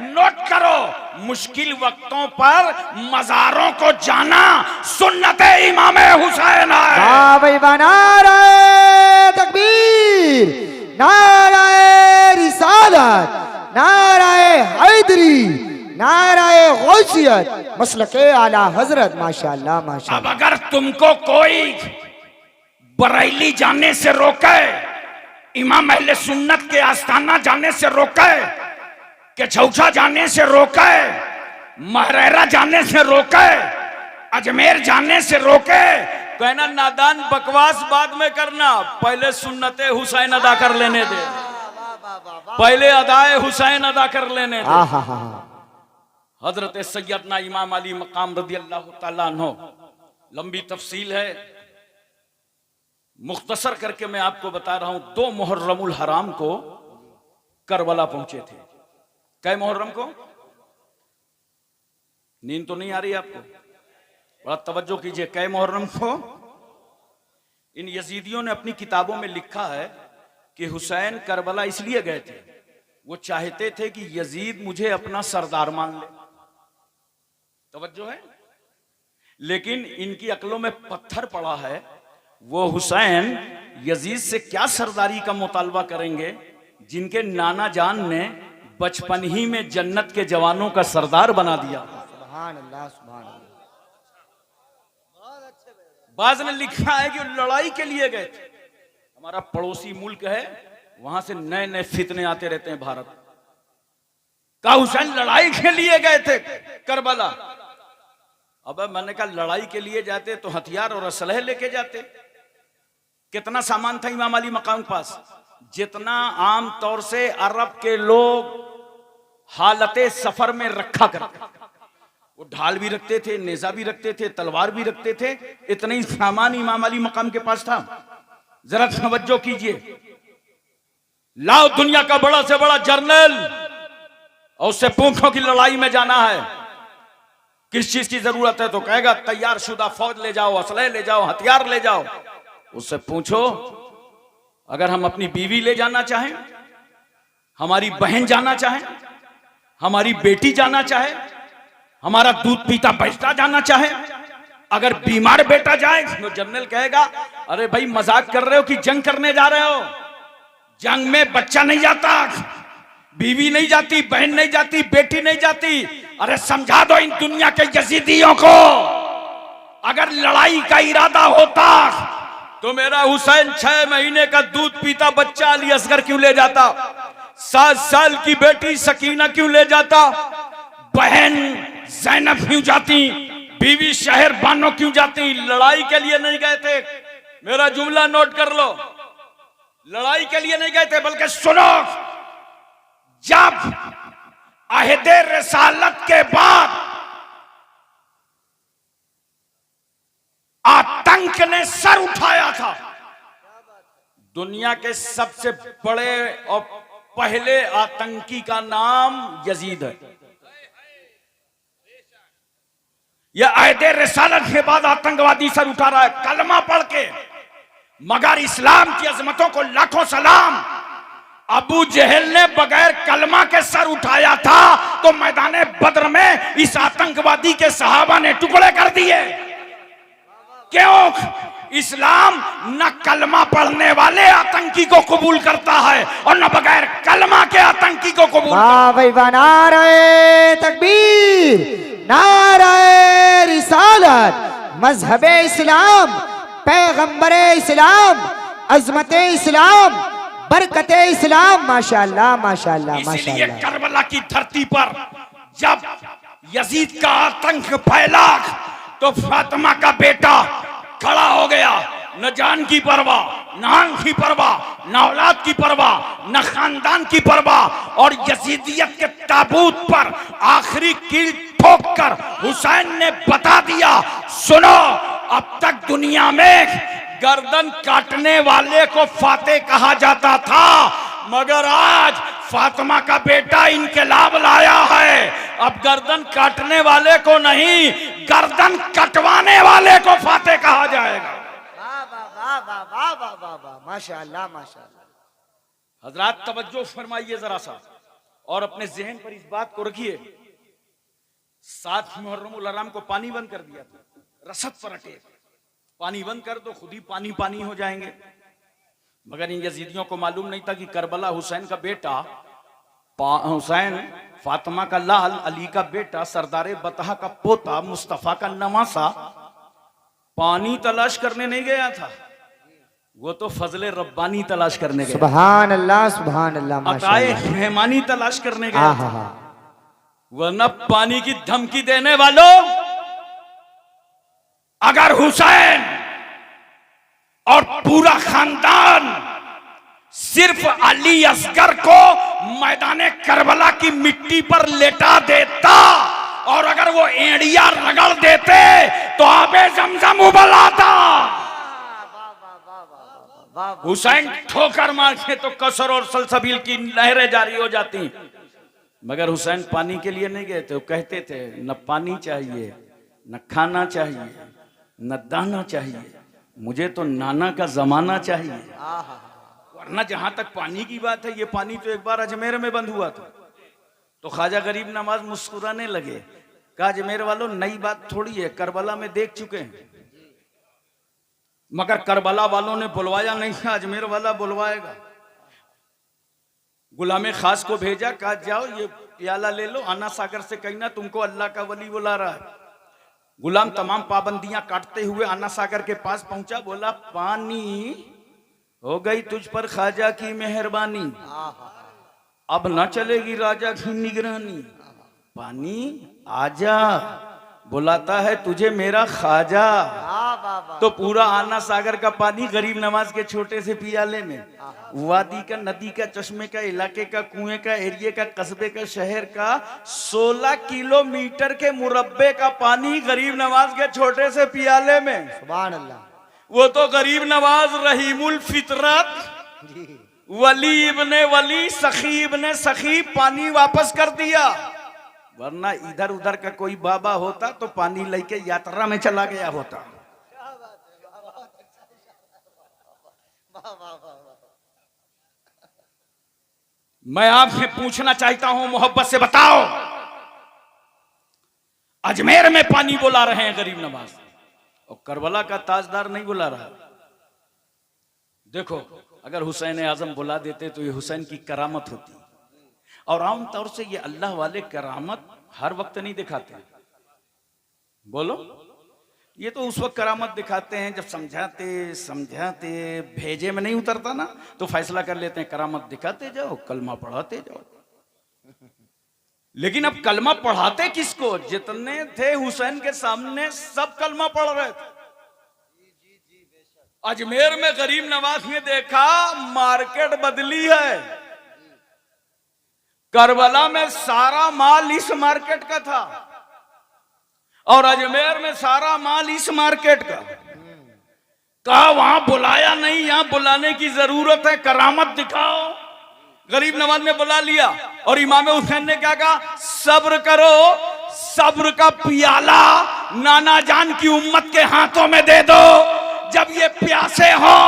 Speaker 1: नोट करो, मुश्किल वक्तों पर मज़ारों को जाना सुन्नत इमाम हुसैन है।
Speaker 2: भाई बना रहे तकबीर। गौसियत मसलके आला हजरत माशाअल्लाह
Speaker 1: अब
Speaker 2: माशाअल्लाह।
Speaker 1: अगर तुमको कोई बरेली जाने से रोके, इमाम अहले सुन्नत के आस्थाना जाने से रोके, के छौछा जाने से रोके, महरेरा जाने से रोके, अजमेर जाने से रोके, कहना नादान बकवास बाद में करना, पहले सुन्नते हुसैन अदा कर लेने दे, पहले अदाए हुसैन अदा कर लेने दे। हजरत सैयदना इमाम अली मकाम रदी अल्लाह तआला अन्हु, लंबी तफसील है, मुख्तसर करके मैं आपको बता रहा हूं। 2 मुहर्रमुल हराम को करबला पहुंचे थे। कै मुहर्रम को? नींद तो नहीं आ रही आपको? बड़ा तवज्जो कीजिए। कै मुहर्रम को? इन यजीदियों ने अपनी किताबों में लिखा है कि हुसैन करबला इसलिए गए थे, वो चाहते थे कि यजीद मुझे अपना सरदार मान ले। तवज्जो है? लेकिन इनकी अक्लों में पत्थर पड़ा है। वो हुसैन यजीद से क्या सरदारी का मुतालबा करेंगे जिनके नाना जान ने बचपन ही में जन्नत के जवानों का सरदार बना दिया।
Speaker 2: सुभान अल्लाह सुभान अल्लाह।
Speaker 1: बाज ने लिखा है कि लड़ाई के लिए गए थे। हमारा पड़ोसी मुल्क है, वहां से नए नए फितने आते रहते हैं भारत का। हुसैन लड़ाई के लिए गए थे करबला। अब मैंने कहा लड़ाई के लिए जाते तो हथियार और असलहे लेके जाते। कितना सामान था इमाम अली मकाम के पास? जितना आम तौर से अरब के लोग हालते सफर में रखा करते। वो ढाल भी रखते थे, नेजा भी रखते थे, तलवार भी रखते थे। इतना ही सामान इमाम अली मकाम के पास था। जरा तवज्जो कीजिए। लाओ दुनिया का बड़ा से बड़ा जर्नल और उससे पूछो कि लड़ाई में जाना है, किस चीज की जरूरत है, तो कहेगा तैयार शुदा फौज ले जाओ, असलहे ले जाओ, हथियार ले जाओ। उससे पूछो अगर हम अपनी बीवी ले जाना चाहें, हमारी बहन जाना चाहे, हमारी बेटी जाना चाहे, हमारा दूध पीता बच्चा जाना चाहे, अगर बीमार बेटा जाए तो जनरल कहेगा अरे भाई मजाक कर रहे हो कि जंग करने जा रहे हो? जंग में बच्चा नहीं जाता, बीवी नहीं जाती, बहन नहीं जाती, बेटी नहीं जाती। अरे समझा दो इन दुनिया के यजीदियों को, अगर लड़ाई का इरादा होता तो मेरा हुसैन 6 महीने का दूध पीता बच्चा अली असगर क्यों ले जाता? 7 साल की बेटी सकीना क्यों ले जाता? बहन ज़ैनब क्यों जाती? बीवी शहर बानो क्यों जाती? लड़ाई के लिए नहीं गए थे। मेरा जुमला नोट कर लो, लड़ाई के लिए नहीं गए थे, बल्कि सुनो, जब अहदे रिसालत के बाद आतंक ने सर उठाया था, दुनिया के सबसे बड़े और पहले आतंकी का नाम यजीद है। यह अहदे रिसालत के बाद आतंकवादी सर उठा रहा है कलमा पढ़ के। मगर इस्लाम की अजमतों को लाखों सलाम, अबू जहल ने बगैर कलमा के सर उठाया था तो मैदान बद्र में इस आतंकवादी के सहाबा ने टुकड़े कर दिए। क्यों? इस्लाम न कलमा पढ़ने वाले आतंकी को कबूल करता है और न बगैर कलमा के आतंकी को कबूल।
Speaker 2: वाह भाई वाह, नारे तकबीर, नारे रिसालत, मजहबे इस्लाम, पैगंबरे इस्लाम, अजमते इस्लाम, बरकते इस्लाम। माशाअल्लाह माशाअल्लाह
Speaker 1: इसलिए
Speaker 2: माशाअल्लाह।
Speaker 1: करबला की धरती पर जब यजीद का आतंक फैला तो फातिमा का बेटा खड़ा हो गया। न जान की परवाह, न आंख की परवाह, न औलाद की परवाह, न खानदान की परवाह, और यजीदियत के ताबूत पर आखिरी कील ठोक कर हुसैन ने बता दिया, सुनो, अब तक दुनिया में गर्दन काटने वाले को फातेह कहा जाता था, मगर आज फातिमा का बेटा इनकलाब लाया है। अब गर्दन काटने वाले को नहीं, गर्दन कटवाने वाले को फातेह कहा जाएगा।
Speaker 2: वाह वाह वाह वाह वाह वाह वाह, माशाअल्लाह माशाअल्लाह।
Speaker 1: हजरात तवज्जो फरमाइए जरा सा और अपने जहन पर इस बात को रखिए। 7 मुहर्रमुल हराम को पानी बंद कर दिया था, रसद पर अटे। पानी बंद कर दो, खुद ही पानी पानी हो जाएंगे। मगर इन यजीदियों को मालूम नहीं था कि करबला हुसैन का बेटा हुसैन फातिमा का लाल, अली का बेटा, सरदारे बतहा का पोता, मुस्तफा का नवासा पानी तलाश करने नहीं गया था, वो तो फजले रब्बानी तलाश करने गया,
Speaker 2: सुभान अल्लाह
Speaker 1: अताए
Speaker 2: माशाअल्लाह।
Speaker 1: रहमानी तलाश करने गया था।
Speaker 2: हाँ।
Speaker 1: वरना पानी की धमकी देने वालों, अगर हुसैन और पूरा खानदान सिर्फ अली असगर को मैदान करबला की मिट्टी पर लेटा देता और अगर वो एड़िया रगड़ देते तो आबे जमजम उबल आता। हुसैन ठोकर मार के तो कसर और सलसबील की नहरें जारी हो जाती, मगर हुसैन पानी के लिए नहीं गए थे। वो कहते थे न पानी चाहिए, न खाना चाहिए, न दाना चाहिए, मुझे तो नाना का जमाना चाहिए। वरना जहां तक पानी की बात है, ये पानी तो एक बार अजमेर में बंद हुआ था, तो ख्वाजा गरीब नवाज मुस्कुराने लगे, कहा अजमेर वालों नई बात थोड़ी है, करबला में देख चुके हैं। मगर करबला वालों ने बुलवाया नहीं था, अजमेर वाला बुलवाएगा। गुलामे खास को भेजा, कहा जाओ ये प्याला ले लो, आना सागर से कहना तुमको अल्लाह का वली बुला रहा है। गुलाम तमाम पाबंदियां काटते हुए आना सागर के पास पहुंचा, बोला पानी हो गई तुझ पर ख्वाजा की मेहरबानी, अब न चलेगी राजा की निगरानी, पानी आजा, बुलाता है तुझे मेरा ख्वाजा। तो पूरा आना सागर का पानी गरीब नवाज के छोटे से पियाले में, वादी का, नदी का, चश्मे का, इलाके का, कुएं का, एरिया का, कस्बे का, शहर का 16 किलोमीटर के मुरब्बे का पानी गरीब नवाज के छोटे से पियाले में।
Speaker 2: सुभान अल्लाह।
Speaker 1: वो तो गरीब नवाज रहीमुल फितरत, वली इब्ने वली, सखी इब्ने सखी, पानी वापस कर दिया। वरना इधर उधर का कोई बाबा होता तो पानी लेके यात्रा में चला गया होता। मैं आपसे पूछना चाहता हूं, मोहब्बत से बताओ, अजमेर में पानी बुला रहे हैं गरीब नवाज और करबला का ताजदार नहीं बुला रहा। देखो, अगर हुसैन आजम बुला देते तो ये हुसैन की करामत होती, और आमतौर से ये अल्लाह वाले करामत हर वक्त नहीं दिखाते। बोलो, ये तो उस वक्त करामत दिखाते हैं जब समझाते भेजे में नहीं उतरता ना, तो फैसला कर लेते हैं करामत दिखाते जाओ, कलमा पढ़ाते जाओ। लेकिन अब कलमा पढ़ाते किसको? जितने थे हुसैन के सामने सब कलमा पढ़ रहे थे। अजमेर में गरीब नवाज ने देखा मार्केट बदली है, करबला में सारा माल इस मार्केट का था और अजमेर में सारा माल इस मार्केट का। कहा वहां बुलाया नहीं, यहां बुलाने की जरूरत है, करामत दिखाओ। गरीब नवाज ने बुला लिया और इमाम हुसैन ने क्या कहा? सब्र करो, सब्र का पियाला नाना जान की उम्मत के हाथों में दे दो। जब ये प्यासे हो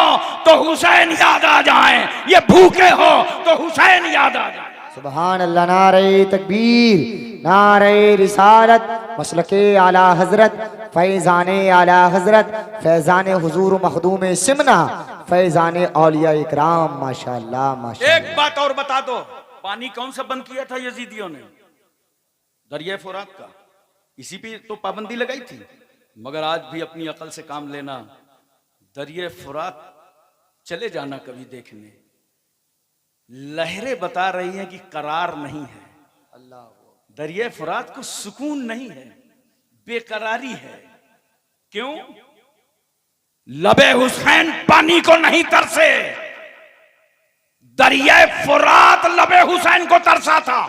Speaker 1: तो हुसैन याद आ जाए, ये भूखे हो तो हुसैन याद आ जाए।
Speaker 2: सुभान अल्लाह। नारे तकबीर, नारे रिसालत, मसलके आला हजरत, फैजाने आला हजरत, फैजाने हुजूर मखदूम सिमना, फैजाने औलिया इकराम। माशाअल्लाह माशाअल्लाह।
Speaker 1: एक बात और बता दो, पानी कौन सा बंद किया था यजीदियों ने? दरिया फुरात का। इसी पे तो पाबंदी लगाई थी। मगर आज भी अपनी अकल से काम लेना, दरिया फुरात चले जाना कभी देखने, लहरें बता रही हैं कि करार नहीं है। अल्लाह, दरिया फुरात को सुकून नहीं है, बेकरारी है। क्यों? लबे हुसैन पानी को नहीं तरसे, दरिया फुरात लबे हुसैन को तरसा था।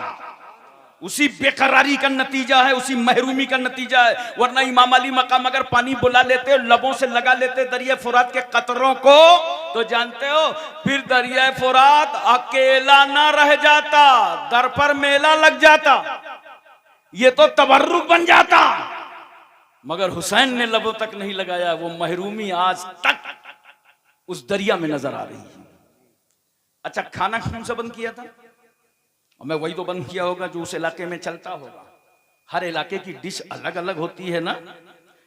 Speaker 1: उसी बेकरारी का नतीजा है, उसी महरूमी का नतीजा है। वरना इमाम अली मकाम अगर पानी बुला लेते, लबों से लगा लेते दरिया फुरात के कतरों को, तो जानते हो फिर दरिया फुरात अकेला ना रह जाता, दर पर मेला लग जाता, ये तो तबर्रुक बन जाता। मगर हुसैन ने लबों तक नहीं लगाया, वो महरूमी आज तक उस दरिया में नजर आ रही है। अच्छा, खाना कौन सा बंद किया था? मैं वही तो बंद किया होगा जो उस इलाके में चलता होगा। हर इलाके की डिश अलग अलग होती है ना।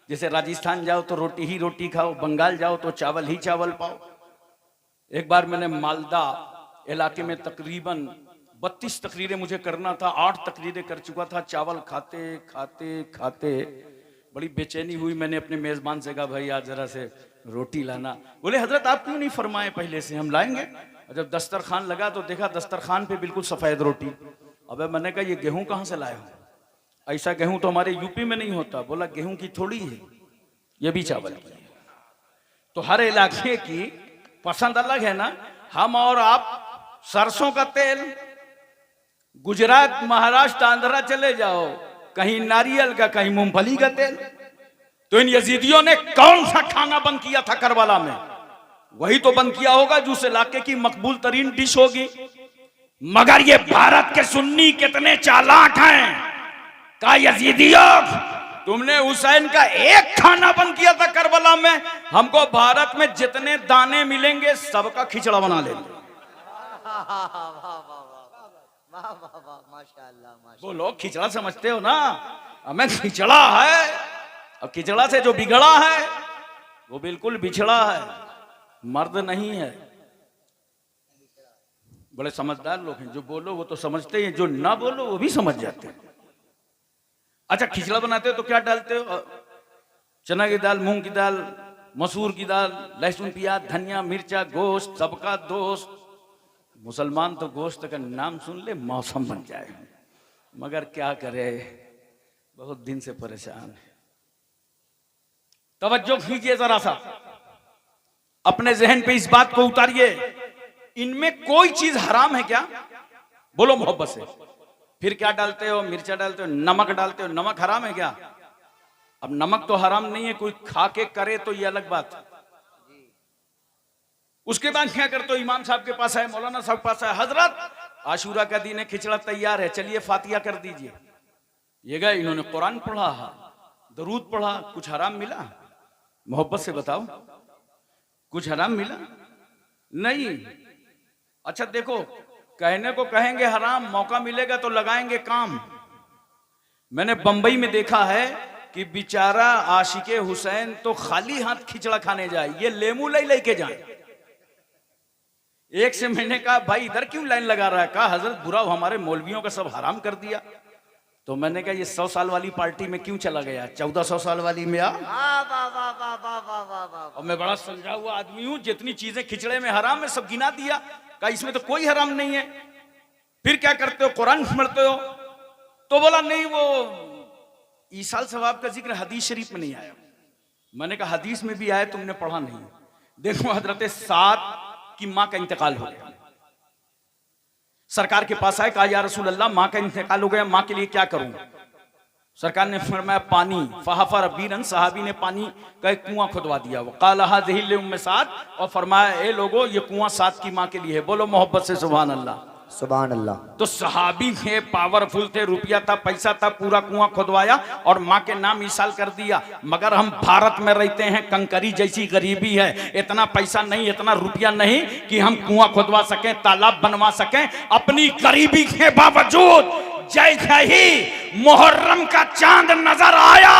Speaker 1: जैसे राजस्थान जाओ तो रोटी ही रोटी खाओ, बंगाल जाओ तो चावल ही चावल पाओ। एक बार मैंने मालदा इलाके में तकरीबन 32 तकरीरें मुझे करना था, 8 तकरीरें कर चुका था। चावल खाते खाते खाते बड़ी बेचैनी हुई। मैंने अपने मेजबान से कहा भाई आज जरा से रोटी लाना। बोले हजरत आप क्यों नहीं फरमाए पहले से, हम लाएंगे। और जब दस्तरखान लगा तो देखा दस्तरखान पे बिल्कुल सफेद रोटी। अबे मैंने कहा ये गेहूं कहाँ से लाए हो, ऐसा गेहूं तो हमारे यूपी में नहीं होता। बोला गेहूं की थोड़ी है, ये भी चावल की है। तो हर इलाके की पसंद अलग है ना। हम और आप सरसों का तेल, गुजरात महाराष्ट्र आंध्रा चले जाओ, कहीं नारियल का कहीं मूंगफली का तेल। तो इन यजीदियों ने कौन सा खाना बंद किया था करबला में, वही तो बंद किया होगा जो उस इलाके की मकबूल तरीन डिश होगी। मगर ये भारत के सुन्नी कितने चालाक हैं। का यजीदियों तुमने हुसैन का एक खाना बंद किया था करबला में, हमको भारत में जितने दाने मिलेंगे सबका खिचड़ा बना लेंगे। बोलो खिचड़ा समझते हो ना, हमें खिचड़ा है। अब खिचड़ा से जो बिगड़ा है वो बिल्कुल बिछड़ा है, मर्द नहीं है। बड़े समझदार लोग हैं, जो बोलो वो तो समझते हैं, जो ना बोलो वो भी समझ जाते हैं। अच्छा खिचड़ा बनाते हो तो क्या डालते हो, चना की दाल, मूंग की दाल, मसूर की दाल, लहसुन प्याज धनिया मिर्चा गोश्त, सबका दोस्त। मुसलमान तो गोश्त का नाम सुन ले मौसम बन जाए, मगर क्या करे बहुत दिन से परेशान है। तवज्जो कीजिए जरा सा, अपने जहन पे इस बात को उतारिए, इनमें कोई चीज हराम है क्या, बोलो मोहब्बत से। फिर क्या डालते हो, मिर्चा डालते हो, नमक डालते हो, नमक हराम है क्या। अब नमक तो हराम नहीं है, कोई खा के करे तो ये अलग बात। उसके बाद क्या करते हो, इमाम साहब के पास आए, मौलाना साहब के पास आए, हजरत आशूरा का दिन है, खिचड़ा तैयार है, चलिए फातिहा कर दीजिए। ये गए, इन्होंने कुरान पढ़ा, दरूद पढ़ा, कुछ हराम मिला, मोहब्बत से बताओ कुछ हराम मिला नहीं। अच्छा देखो, कहने को कहेंगे हराम, मौका मिलेगा तो लगाएंगे काम। मैंने बंबई में देखा है कि बेचारा आशिके हुसैन तो खाली हाथ खिचड़ा खाने जाए, ये लेमू लेके जाए। एक से मैंने कहा भाई इधर क्यों लाइन लगा रहा है, कहा हजरत बुरा हमारे मौलवियों का सब हराम कर दिया। तो मैंने कहा ये 100 साल वाली पार्टी में क्यों चला गया, 1400 साल वाली में आ। और मैं बड़ा समझा हुआ आदमी हूं, जितनी चीजें खिचड़े में हराम है सब गिना दिया, कहा इसमें तो कोई हराम नहीं है। फिर क्या करते हो, कुरान पढ़ते हो, तो बोला नहीं वो ईसाल सवाब का जिक्र हदीस शरीफ में नहीं आया। मैंने कहा हदीस में भी आया, तुमने पढ़ा नहीं। देखो हजरत साद की मां का इंतकाल हो गया, सरकार के पास आए, कहा या रसूल अल्लाह मां का इंतकाल हो गया, मां के लिए क्या करूं। सरकार ने फरमाया पानी, फहफर बीरन, सहाबी ने पानी का एक कुआं खुदवा दिया, वो काला हाज़िही लिउम्मे साद, और फरमाया ए लोगो ये कुआं साद की मां के लिए है। बोलो मोहब्बत से सुभान अल्लाह,
Speaker 2: सुभान अल्लाह।
Speaker 1: तो सहाबी थे, पावरफुल थे, रुपया था, पैसा था, पूरा कुआं खुदवाया और मां के नाम ईसाल कर दिया। मगर हम भारत में रहते हैं, कंकरी जैसी गरीबी है, इतना पैसा नहीं, इतना रुपया नहीं कि हम कुआं खुदवा सकें, तालाब बनवा सकें। अपनी गरीबी के बावजूद जैसे ही मुहर्रम का चांद नजर आया,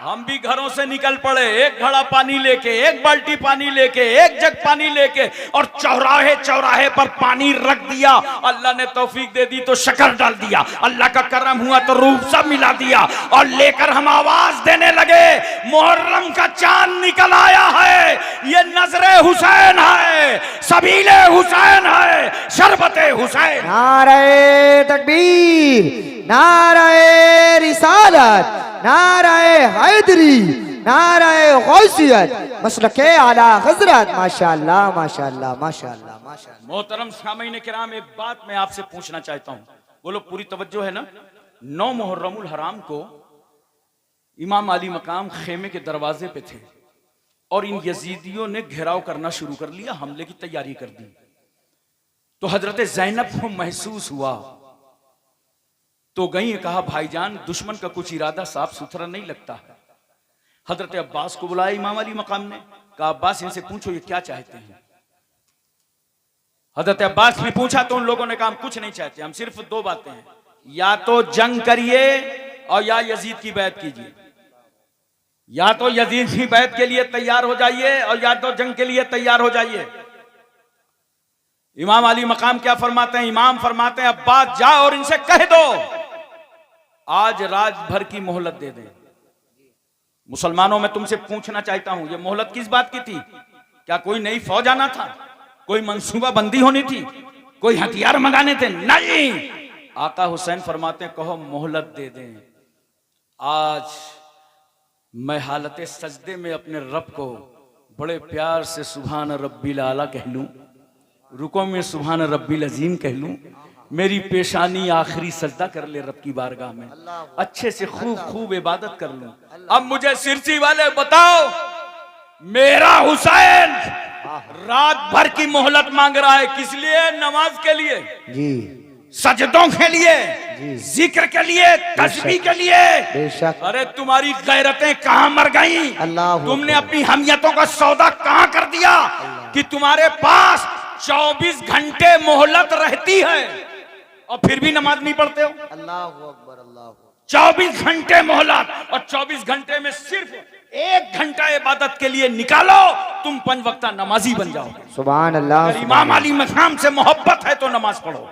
Speaker 1: हम भी घरों से निकल पड़े, एक घड़ा पानी लेके, एक बाल्टी पानी लेके, एक जग पानी लेके, और चौराहे चौराहे पर पानी रख दिया। अल्लाह ने तौफीक दे दी तो शक्कर डाल दिया, अल्लाह का करम हुआ तो रूह सब मिला दिया, और लेकर हम आवाज देने लगे मुहर्रम का चांद निकल आया है, ये नजरे हुसैन है, सबीले हुसैन है, शरबते हुसैन।
Speaker 2: नारे तकबीर, नारे रिसालत, नारे हैदरी, नारे गौसियत, मसलके आला हजरत। माशाअल्लाह माशाअल्लाह माशाअल्लाह माशाअल्लाह।
Speaker 1: मोहतरम सामीन किराम, एक बात मैं आपसे पूछना चाहता हूं, बोलो पूरी तवज्जो है ना। 9 मुहर्रमुल हराम को इमाम अली मकाम खेमे के दरवाजे पे थे और इन यजीदियों ने घेराव करना शुरू कर लिया, हमले की तैयारी कर दी। तो हजरत ज़ैनब को महसूस हुआ, तो गई, कहा भाईजान दुश्मन का कुछ इरादा साफ सुथरा नहीं लगता है। हजरत अब्बास को बुलाया इमाम अली मकाम ने, कहा अब्बास इनसे पूछो ये क्या चाहते हैं। हजरत अब्बास ने पूछा तो उन लोगों ने कहा हम कुछ नहीं चाहते, हम सिर्फ 2 बातें हैं, या तो जंग करिए और या यजीद की बैत कीजिए। या तो यजीद की बैत के लिए तैयार हो जाइए और या तो जंग के लिए तैयार हो जाइए। इमाम अली मकाम क्या फरमाते हैं? इमाम फरमाते हैं अब्बास जा और इनसे कह दो आज रात भर की मोहलत दे दें। मुसलमानों में तुमसे पूछना चाहता हूं, ये मोहलत किस बात की थी? क्या कोई नई फौज आना था? कोई मंसूबा बंदी होनी थी? कोई हथियार मंगाने थे? नहीं। आका हुसैन फरमाते हैं कहो मोहलत दे दें। आज मैं हालत सजदे में अपने रब को बड़े प्यार से सुभान रब्बिल आला कह लूं, रुको में सुभान रब्बिल अजीम कह लूं, मेरी पेशानी आखिरी सजदा कर ले रब की बारगाह में, अच्छे से खूब खूब इबादत कर लूं। अब मुझे सिरसी वाले बताओ, मेरा हुसैन रात भर की मोहलत मांग रहा है, किस लिए? नमाज के लिए
Speaker 2: जी,
Speaker 1: सजदों के लिए, जिक्र के लिए, तस्बीह के लिए।
Speaker 2: बेशक।
Speaker 1: अरे तुम्हारी गैरतें कहां मर गई?
Speaker 2: अल्लाह
Speaker 1: तुमने अपनी हमियतों का सौदा कहां कर दिया कि तुम्हारे पास 24 घंटे मोहलत रहती है और फिर भी नमाज नहीं पढ़ते हो?
Speaker 2: अल्लाह अकबर, अल्लाह।
Speaker 1: 24 घंटे मोहलत और 24 घंटे में सिर्फ 1 घंटा इबादत के लिए निकालो, तुम 5 वक्ता नमाजी बन जाओगे।
Speaker 2: सुभान अल्लाह।
Speaker 1: अगर इमाम अली मकाम से मोहब्बत है तो नमाज पढ़ो।